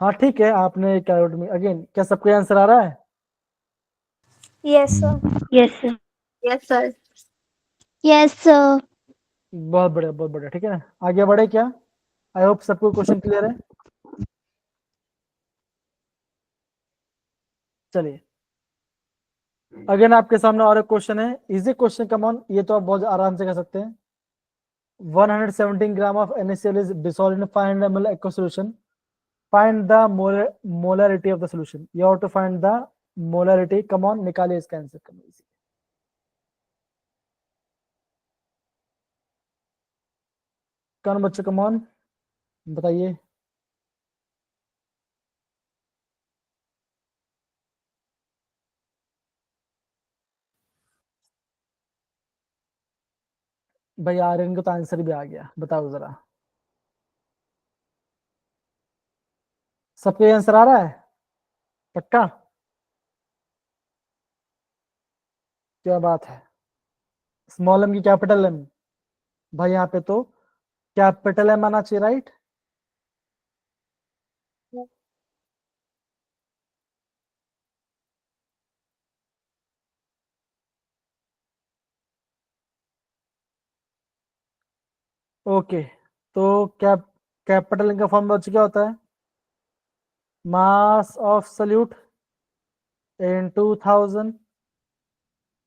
हाँ ठीक है, आपने कैलकुलेट में अगेन, क्या सबको आंसर आ रहा है? Yes sir. Yes sir. Yes sir. Yes sir. बहुत बढ़िया, बहुत बढ़िया, ठीक है ना, आगे बढ़े क्या? आई होप सबको क्वेश्चन क्लियर है। चलिए अगेन आपके सामने और एक क्वेश्चन है, इजी क्वेश्चन, कम ऑन, ये तो आप बहुत आराम से कर सकते हैं। 117 gram of NaCl is dissolved in 500 ml aqua solution. Find the molarity of the solution. You have to find the molarity. Come on, निकालिए इसका आंसर। कम इजी, कौन बच्चों, कम ऑन बताइए। भाई आर्यन को तो आंसर भी आ गया, बताओ जरा, सबको आंसर आ रहा है पक्का? क्या बात है, स्मॉल एम की कैपिटल एम, भाई यहाँ पे तो कैपिटल एम आना चाहिए, राइट? ओके, तो कैपिटल एम का फॉर्म बच क्या होता है? Mass of solute into 1000,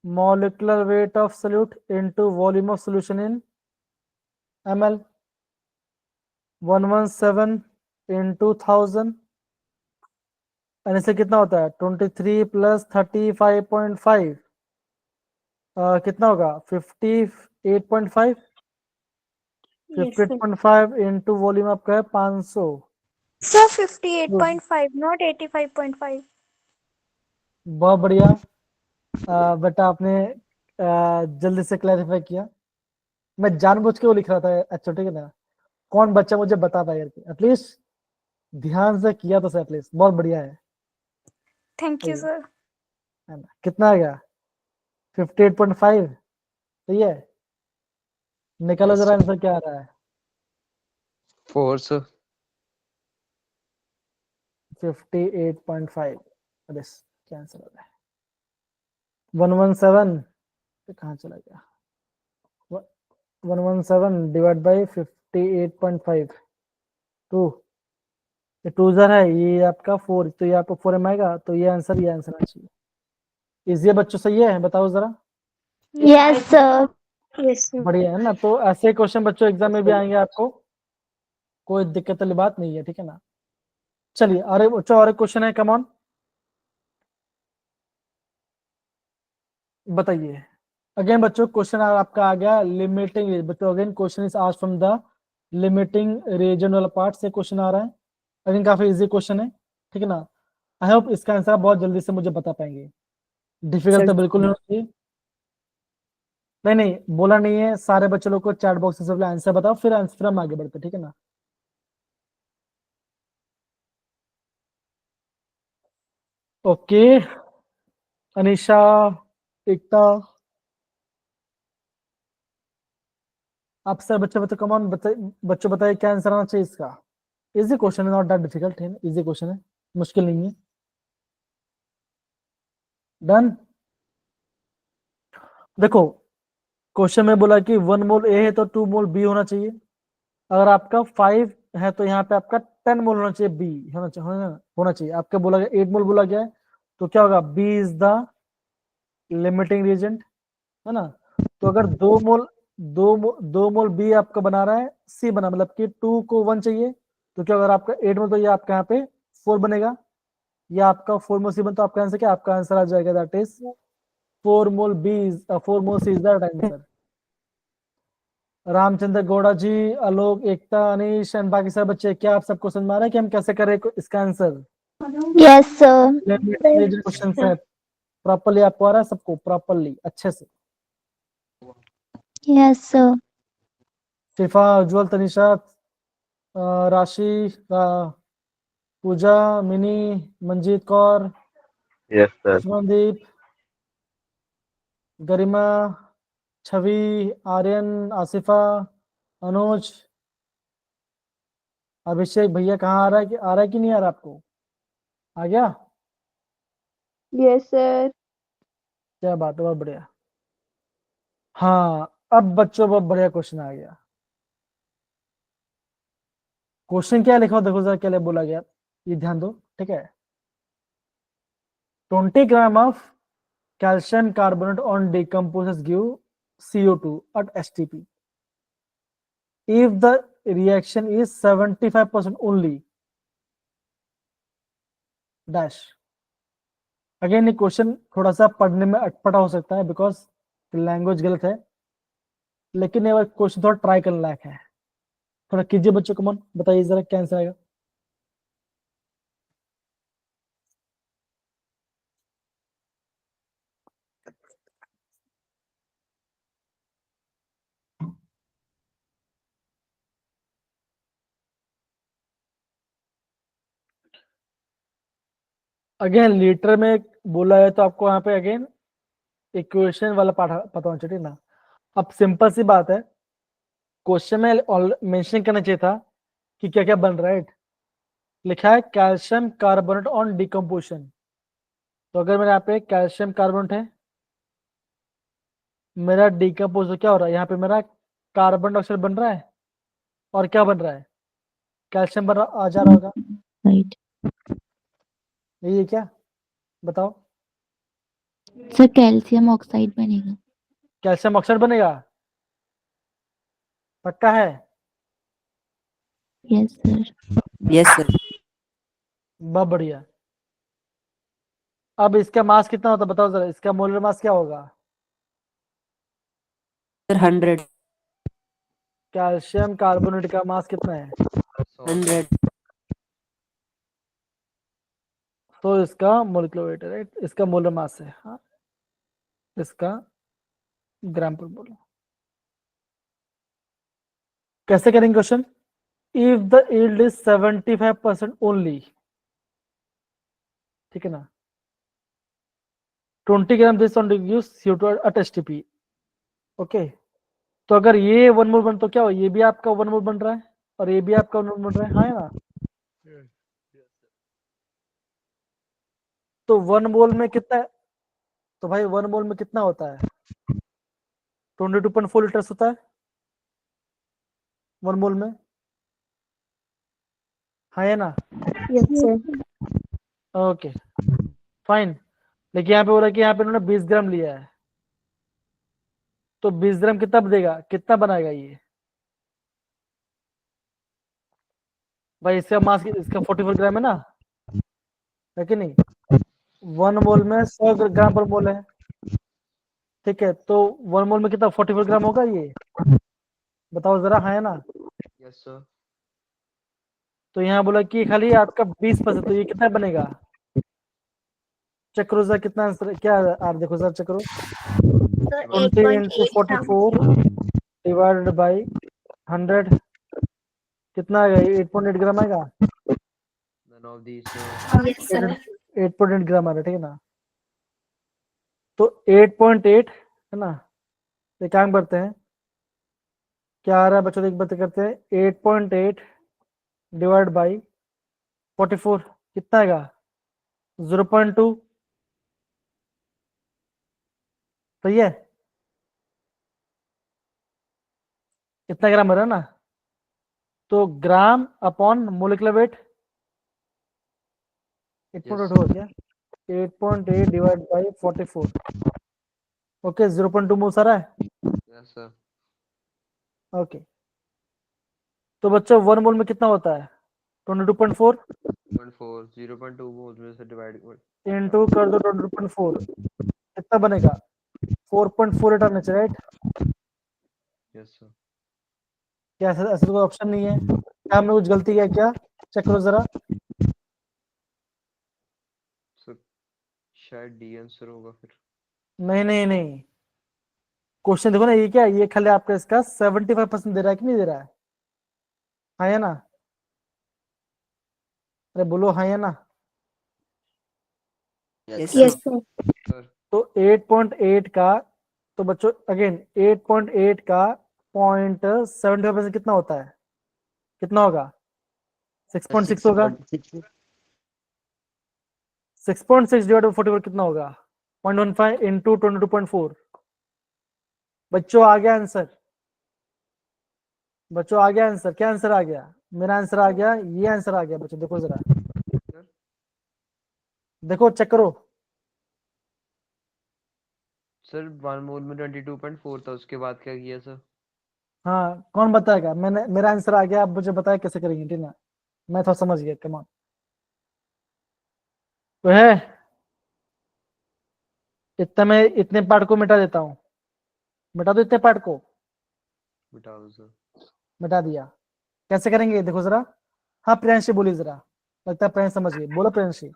molecular weight of solute into volume of solution in ml, 117 into 1000, यानी से कितना होता है? 23 प्लस 35.5, कितना होगा? 58.5, 58.5 इंटू वॉल्यूम आपका है 500। Sir 58.5 not 85.5। बहुत बढ़िया बेटा, आपने जल्दी से क्लैरिफाई किया। मैं जानबूझ के वो लिख रहा था, अच्छा ठीक है ना, कौन बच्चा मुझे बता पाया एटलीस्ट ध्यान से किया तो सही, एटलीस्ट बहुत बढ़िया है। थैंक यू सही सर। है ना, कितना आ गया? 58.5, सही है। निकालो Yes, जरा sir. आंसर क्या आ रहा है? 4 sir. 58.5, अरे क्या आंसर आ रहा है? 117 कहाँ चला गया? 117 डिवाइड बाई 58.5, 2, ये 2 जर है, ये आपका 4, तो ये आपको 4m आएगा, तो ये आंसर आना चाहिए। इजी है बच्चों, सही है? बताओ जरा। Yes, sir. Yes sir. बढ़िया है ना, तो ऐसे क्वेश्चन बच्चों एग्जाम में भी आएंगे आपको, कोई दिक्कत वाली बात नहीं है, ठीक है ना। चलिए अरे बच्चों और एक क्वेश्चन है, कम ऑन बताइए। अगेन बच्चों क्वेश्चन आपका आ गया लिमिटिंग, बच्चों again question is asked from the limiting reagent वाला पार्ट से क्वेश्चन आ रहा है। अगेन काफी इजी क्वेश्चन है, ठीक है ना। आई होप इसका आंसर आप बहुत जल्दी से मुझे बता पाएंगे, डिफिकल्ट तो बिल्कुल नहीं होती। नहीं नहीं बोला नहीं है, सारे बच्चों लोग को चैट बॉक्स से आंसर बताओ, फिर आंसर हम आगे बढ़ते, ठीक है ना। ओके अनिशा, एकता, आप सर बच्चे बच्चे कम ऑन बच्चों बताइए क्या आंसर आना चाहिए इसका। इजी क्वेश्चन है, नॉट दैट डिफिकल्ट है, इजी क्वेश्चन है, मुश्किल नहीं है। डन। देखो क्वेश्चन में बोला कि 1 मोल ए है तो 2 मोल बी होना चाहिए। अगर आपका 5 है तो यहाँ पे आपका 10 मोल होना चाहिए, बी होना चाहिए। आपका बोला गया 8 मोल बोला गया है, तो क्या होगा? B is the limiting reagent, है ना। तो अगर 2 मोल बी आपका बना रहा है, सी बना, मतलब कि 2 को 1 चाहिए, तो क्या अगर आपका 8 मोल, तो ये आपका यहाँ पे 4 बनेगा, या आपका 4 मोल सी बन, तो आपका आंसर क्या? आपका आंसर आ जाएगा that is 4 mole B, 4 mole C is the answer. Ramchandra Gowda ji, Alok, Ekta, Anish and बाकी सारे बच्चे, क्या आप सबको समझ में आ रहा है कि हम कैसे करें इसका आंसर? Yes, sir. क्वेश्चन है प्रॉपर्ली आपको आ रहा है सबको, प्रॉपर्ली अच्छे से? Yes, sir. शिफा, उज्जवल, तनिषा, राशि, पूजा, मिनी, मंजीत कौर, यस सर। सुमनदीप, गरिमा, छवि, आर्यन, आसिफा, अनुज, अभिषेक भैया कहाँ आ रहा है? कि आ रहा है कि नहीं आ रहा आपको? आ गया? Yes sir. क्या बात है, बहुत बढ़िया। हाँ अब बच्चों बहुत बढ़िया क्वेश्चन आ गया। क्वेश्चन क्या लिखा हो देखो जरा, क्या बोला गया, ये ध्यान दो, ठीक है। 20 gram of calcium carbonate on decomposes give CO2 at STP. If the reaction is 75% only, dash. Again ये क्वेश्चन थोड़ा सा पढ़ने में अटपटा हो सकता है बिकॉज लैंग्वेज गलत है, लेकिन ये क्वेश्चन थोड़ा ट्राई करने लायक है। थोड़ा कीजिए बच्चों, कमन बताइए जरा क्या आंसर आएगा। अगेन लीटर में बोला है तो आपको यहाँ पे अगेन इक्वेशन वाला पाठ पता होना चाहिए ना। अब सिंपल सी बात है, क्वेश्चन में मेंशन करना चाहिए था कि क्या क्या बन रहा है। लिखा है कैल्शियम कार्बोनेट ऑन डिकम्पोजिशन, तो अगर मेरे यहाँ पे कैल्शियम कार्बोनेट है, मेरा डिकम्पोज क्या हो रहा है, यहाँ पे मेरा कार्बन डाइऑक्साइड बन रहा है और क्या बन रहा है, कैल्शियम बन रहा आ जा रहा होगा। राइट यही है क्या, बताओ। सर कैल्शियम ऑक्साइड बनेगा। कैल्शियम ऑक्साइड बनेगा, पक्का है? Yes sir. Yes sir. बहुत बढ़िया। अब इसका मास कितना होता है बताओ जरा, इसका मोलर मास क्या होगा? सर 100। कैल्शियम कार्बोनेट का मास कितना है? 100। तो इसका मोलिकुलर वेट है, राइट, इसका मोलर मास है। हाँ, इसका ग्राम पर बोलो। कैसे करेंगे question? If the yield is 75% only, ठीक है ना, 20 gram this on gives CO2 at STP। Okay, तो अगर ये 1 मोल बन तो क्या हो, ये भी आपका 1 मोल बन रहा है और ये भी आपका 1 मोल बन रहा है, हाँ है ना। तो 1 मोल में कितना है, तो भाई 1 मोल में कितना होता है, 22.4 लीटर्स होता है 1 मोल में, हाँ है ना। Yes sir. Okay fine. लेकिन यहाँ पे बोला कि यहाँ पे उन्होंने 20 ग्राम लिया है, तो 20 ग्राम कितना देगा, कितना बनाएगा ये भाई? इसका मास इसका 44 ग्राम है ना, है कि नहीं? 1 मोल में 100 ग्राम पर मोल है, ठीक है, तो 1 मोल में कितना 44 ग्राम होगा ये, बताओ जरा, हाँ है ना। Yes sir. तो यहाँ बोला कि खाली आपका 20%, तो ये कितना बनेगा, चेक करो जरा कितना आंसर क्या है। आप देखो जरा, चेक करो, सर 20 into 44 डिवाइडेड बाई 100 कितना आएगा, 8.8 ग्राम आएगा। None of these yes sir. 8.8 ग्राम आ रहा है, ठीक है ना। तो 8.8 है ना, एक काम करते हैं, क्या आ रहा है बच्चों, एक बात करते हैं, 8.8 डिवाइड बाई 44 कितना आएगा, 0.2, सही है, इतना ग्राम आ रहा है ना। तो ग्राम अपॉन मोलिकुलर वेट 8.8 हो गया, 8.8 डिवाइड बाई 44, ओके 0.2 मोल्स आ रहा है। Yes sir. ओके, तो बच्चों 1 मोल में कितना होता है, 22.4 0.4 0.2 मोल्स में से डिवाइड इंटू कर दो 22.4 कितना बनेगा, 4.48 आना चाहिए, राइट। Yes sir. क्या ऐसा ऐसा कोई ऑप्शन नहीं है, क्या हमने कुछ गलती किया क्या, चेक करो जरा। सर शायद डी आंसर होगा फिर। नहीं नहीं नहीं, क्वेश्चन देखो ना, ये क्या है, ये खाली आपका इसका 75% दे रहा है कि नहीं दे रहा है, हाँ या ना, अरे बोलो हाँ या ना। Yes yes sir. सर तो 8.8 का, तो बच्चों अगेन 8.8 का 0.75% कितना होता है, कितना होगा, 6.6 होगा। 6.6 डिवाइड बाई 44 कितना होगा, 0.15 इंटू 22.4। बच्चों आ गया आंसर, बच्चों आ गया आंसर, क्या आंसर आ गया, मेरा आंसर आ गया, ये आंसर आ गया बच्चों, देखो जरा, देखो चेक करो, सर 1 मोल में 22.4 था, उसके बाद क्या किया सर? हाँ, कौन बताएगा? मैंने मेरा आंसर आ गया, आप मुझे बताया कैसे करेंगे, ठीक ना? मैं थोड़ा समझ गया, कम ऑन। तो है इतना, मैं इतने पार्ट को मिटा देता हूँ, मिटा दो इतने पार्ट को, मिटा दो सर। मिटा दिया। कैसे करेंगे देखो जरा। हाँ प्रियांशी बोलिए जरा, लगता है प्रियांश समझ गई, बोलो प्रियांशी।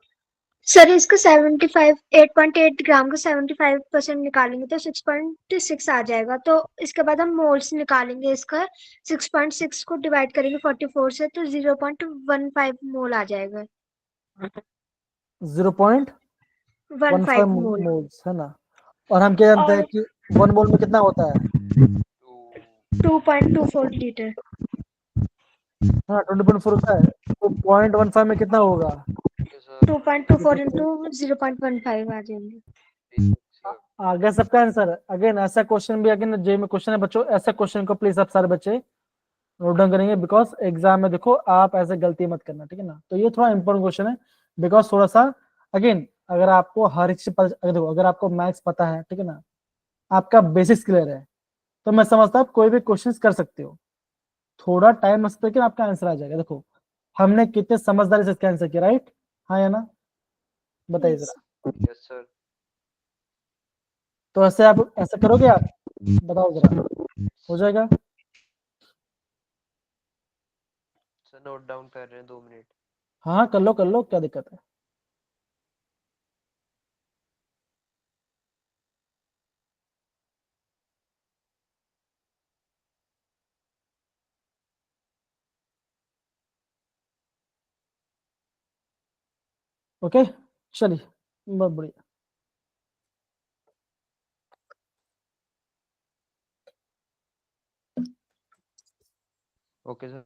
सर इसका 75 8.8 ग्राम का 75% निकालेंगे तो 6.6 आ जाएगा। तो इसके बाद हम मोल्स निकालेंगे इसका, 6.6 को डिवाइड करेंगे 44 से तो 0.15 मोल आ जाएगा। 0.15 15 मोल। मोल्स है ना। और हम क्या जानते हैं और कि 1 मोल में कितना होता है? 2.24 लीटर। हाँ 20.4 होता है, तो 0.15 में कितना होगा? 2.24 इंटू 0.15 आ जाएंगे। आ गया सबका आंसर? अगेन ऐसा क्वेश्चन भी अगेन जे में क्वेश्चन है बच्चों, ऐसा क्वेश्चन को प्लीज आप सारे बच्चे नोट डाउन करेंगे, बिकॉज एग्जाम में देखो आप ऐसे गलती मत करना, ठीक है ना। तो ये थोड़ा इंपॉर्टेंट क्वेश्चन है, बिकॉज थोड़ा सा अगेन अगर आपको हर एक चीज अगर देखो, अगर आपको मैथ्स पता है, ठीक है ना, आपका बेसिक्स क्लियर है, तो मैं समझता हूँ आप कोई भी क्वेश्चन कर सकते हो। थोड़ा टाइम लगता है, लेकिन आपका आंसर आ जाएगा। देखो हमने कितने समझदारी से इसका आंसर किया, राइट? हाँ या ना, बताइए जरा। Yes sir. तो ऐसे आप ऐसा करोगे आप, बताओ जरा, हो जाएगा? सर नोट डाउन कर रहे हैं, 2 मिनट। हाँ कर लो, क्या दिक्कत है? ओके चलिए, बहुत बढ़िया। Okay sir.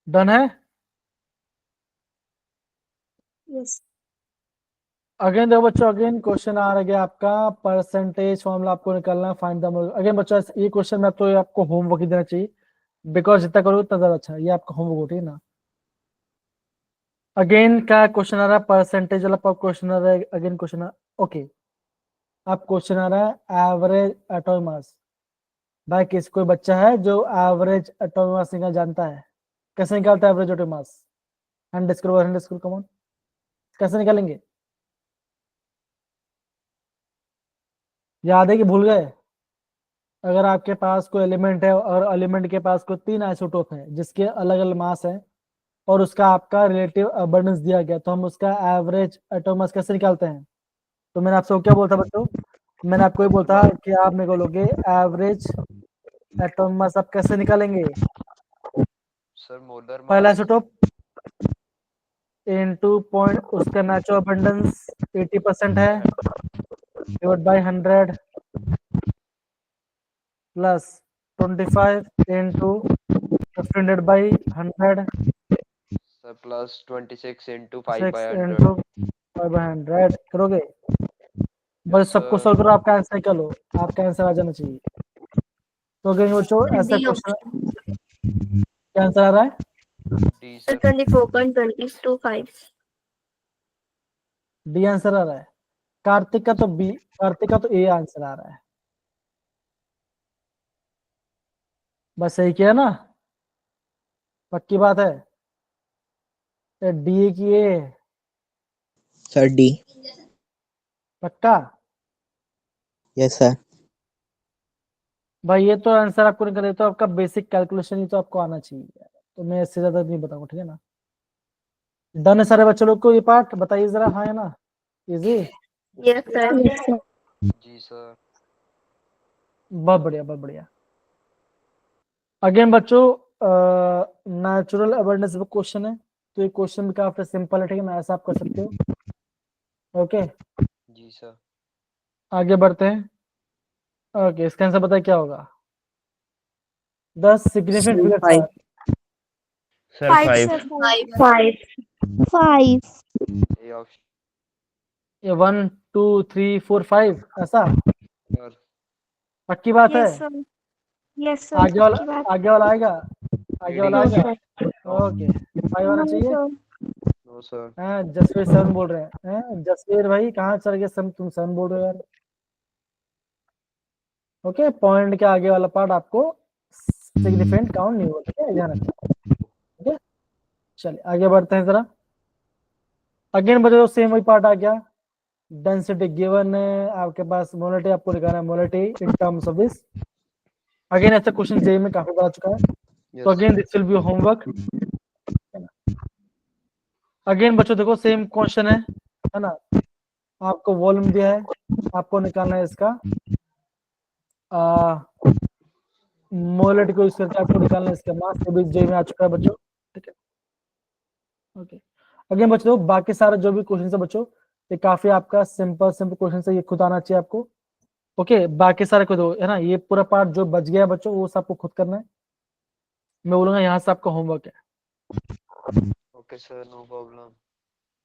डन है? यस। अगेन देखो बच्चों, अगेन क्वेश्चन आ रहा है आपका परसेंटेज फॉर्मूला आपको निकालना है, फाइंड द मोल। अगेन बच्चों ये क्वेश्चन में तो ये आपको होमवर्क ही देना चाहिए, बिकॉज जितना करोगे उतना ज्यादा अच्छा है। ये आपका होमवर्क हो, ठीक है ना। अगेन क्या क्वेश्चन आ रहा है? परसेंटेज वाला क्वेश्चन आ रहा है अगेन क्वेश्चन। ओके, अब क्वेश्चन आ रहा है एवरेज एटॉमिक मास। भाई किस कोई बच्चा है जो एवरेज एटॉमिक मास निकाल जानता है? कैसे निकालता है average atomic mass? Hand screw, hand screw, come on, कैसे निकालेंगे? याद है कि भूल गए? अगर आपके पास कोई एलिमेंट है और एलिमेंट के पास कोई 3 आइसोटोप है जिसके अलग अलग मास है और उसका आपका रिलेटिव अबंडेंस दिया गया, तो हम उसका एवरेज एटॉमिक मास कैसे निकालते हैं? तो मैंने आपसे क्या बोलता बच्चों, मैंने आपको ये बोलता कि आप निकालोगे एवरेज एटॉमिक मास, आप कैसे निकालेंगे? सर मोलर पहला मास आइसोटोप इनटू पॉइंट, उसका नेचुरल अबंडेंस 80% है, divide by 100 plus 25 into 1500 by 100 sir plus 26 into 5 6 by 100। Into 500 करोगे? बस सबको सर। सॉल्व करो, आपका आंसर निकालो, आपका आंसर आ जाना चाहिए। तो अगर बच्चों ऐसा डी क्वेश्चन, ऑप्शन। क्या आंसर आ रहा है? D sir. 24.25 डी आंसर आ रहा है। कार्तिक का तो बी, कार्तिक का तो ए आंसर आ रहा है। बस सही किया ना? पक्की बात है? डी की ए सर डी। पक्का? Yes sir. भाई ये तो आंसर आपको नहीं करे, तो आपका बेसिक कैलकुलेशन ही तो आपको आना चाहिए, तो मैं इससे ज्यादा नहीं बताऊंगा, ठीक है ना। डन है सारे बच्चों लोग को ये पार्ट? बताइए जरा, हाँ है ना, इजी? Yes sir. जी सर। बहुत बढ़िया, बहुत बढ़िया। अगेन बच्चों नेचुरल अवेयरनेस क्वेश्चन है, तो ये क्वेश्चन भी काफी सिंपल है, ठीक है ना, ऐसा आप कर सकते हो। ओके जी सर। आगे बढ़ते हैं। ओके इसका आंसर बताइए क्या होगा? 10 सिग्निफिकेंट फिगर्स फाइव। आर। सर 5। 5 ए ऑप्शन ये 1 2 3 4 5 ऐसा? सर। पक्की बात है? Yes sir. यस सर आगे वाला, की बात। आगे वाला आएगा, आगे वाला रीडिंग आएगा। सर। ओके 5 आना चाहिए। No sir. हाँ जसवीर 7 बोल रहे हैं। जसवीर भाई कहाँ चल गए सब, तुम 7 बोल रहे हो यार। ओके, पॉइंट के आगे वाला पार्ट आपको सिग्निफिकेंट काउंट नहीं होगा, ठीक है, ध्यान रखना। ओके चलिए आगे बढ़ते हैं जरा। अगेन बच्चों सेम वही पार्ट आ गया। डेंसिटी गिवन है आपके पास, मोलिटी आपको निकालना है, molality in terms of this. Again ऐसा क्वेश्चन जेई में काफी बार आ चुका है, तो again this will be homework. Again बच्चों देखो सेम क्वेश्चन है ना, आपको वॉल्यूम दिया है, आपको निकालना है इसका मोलिटी को यूज करके आपको निकालना है इसका मास, तो भी जेई में आ चुका है बच्चों, ठीक है। ओके अगेन बच्चों बाकी सारे जो भी क्वेश्चन है बच्चों, ये काफी आपका सिंपल क्वेश्चन है, ये खुद आना चाहिए आपको। ओके बाकी सारे खुद है ना, ये पूरा पार्ट जो बच गया बच्चों वो सब आपको खुद करना है। मैं बोलूंगा यहाँ से आपका होमवर्क है। Okay sir, no problem.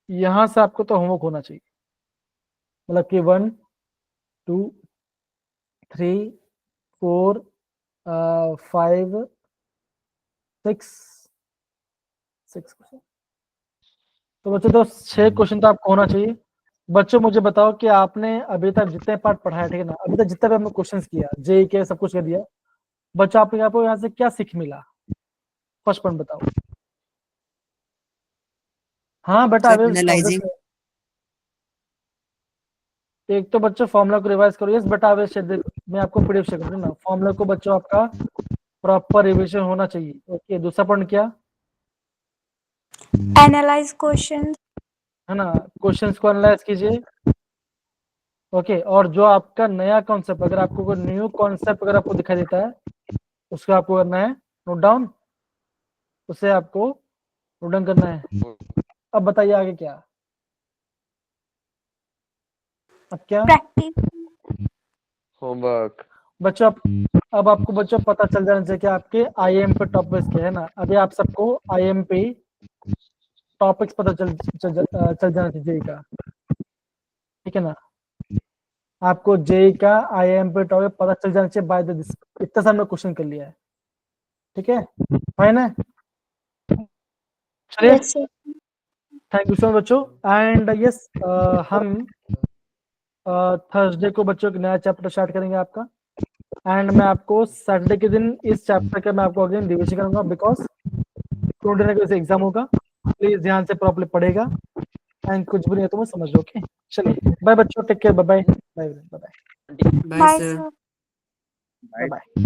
यहाँ से आपको तो होमवर्क होना चाहिए, मतलब कि 1 2 3 4 5 6 क्वेश्चन। तो बच्चों तो 6 क्वेश्चन तो आपको होना चाहिए। बच्चों मुझे बताओ कि आपने अभी तक जितने पार्ट पढ़ाया, ठीक है ना, अभी तक जितना भी हमने क्वेश्चन किया, जेई के सब कुछ कर दिया, बच्चों आपको यहाँ से क्या सीख मिला, फर्स्ट पॉइंट बताओ। हाँ बेटा सर एनालाइजिंग। एक तो बच्चों फॉर्मूला को रिवाइज करो। यस बेटा मैं आपको पीडीएफ शेयर करूँ ना, फॉर्मूला को बच्चों आपका प्रॉपर रिवीजन होना चाहिए। ओके दूसरा पॉइंट क्या एनालाइज क्वेश्चन। है ना, क्वेश्चंस को एनालाइज कीजिए। ओके और जो आपका नया कॉन्सेप्ट, अगर आपको कोई न्यू कॉन्सेप्ट अगर आपको दिखाई देता है, उसको आपको करना है नोट डाउन, उसे आपको नोट डाउन करना है। अब बताइए आगे क्या, अब क्या प्रैक्टिस। होमवर्क। बच्चों अब आपको बच्चों पता चल जाना चाहिए कि आपके आईएम पे टॉपिक्स क्या है ना। अभी आप सबको आईएम पे टॉपिक्स पता चल जाना चाहिए का, ठीक है ना। आपको जेई का आईएम पे टॉपिक पता चल जाना चाहिए बाय दिस। इतना सा हमने क्वेश्चन कर लिया है, ठीक है, फाइन है। चलिए yes sir. Thank you so much बच्चों। एंड यस हम थर्सडे को बच्चों एक नया चैप्टर स्टार्ट करेंगे आपका, एंड मैं आपको सैटरडे के दिन इस चैप्टर का मैं आपको अगेन रिवीजन करूंगा, बिकॉज टुडे एग्जाम होगा। प्लीज ध्यान से प्रॉपर्ली पढ़ेगा, एंड कुछ भी नहीं है तो मैं समझ लो। ओके चलिए बाय बच्चों, take care, bye bye bye bye bye sir. Bye bye.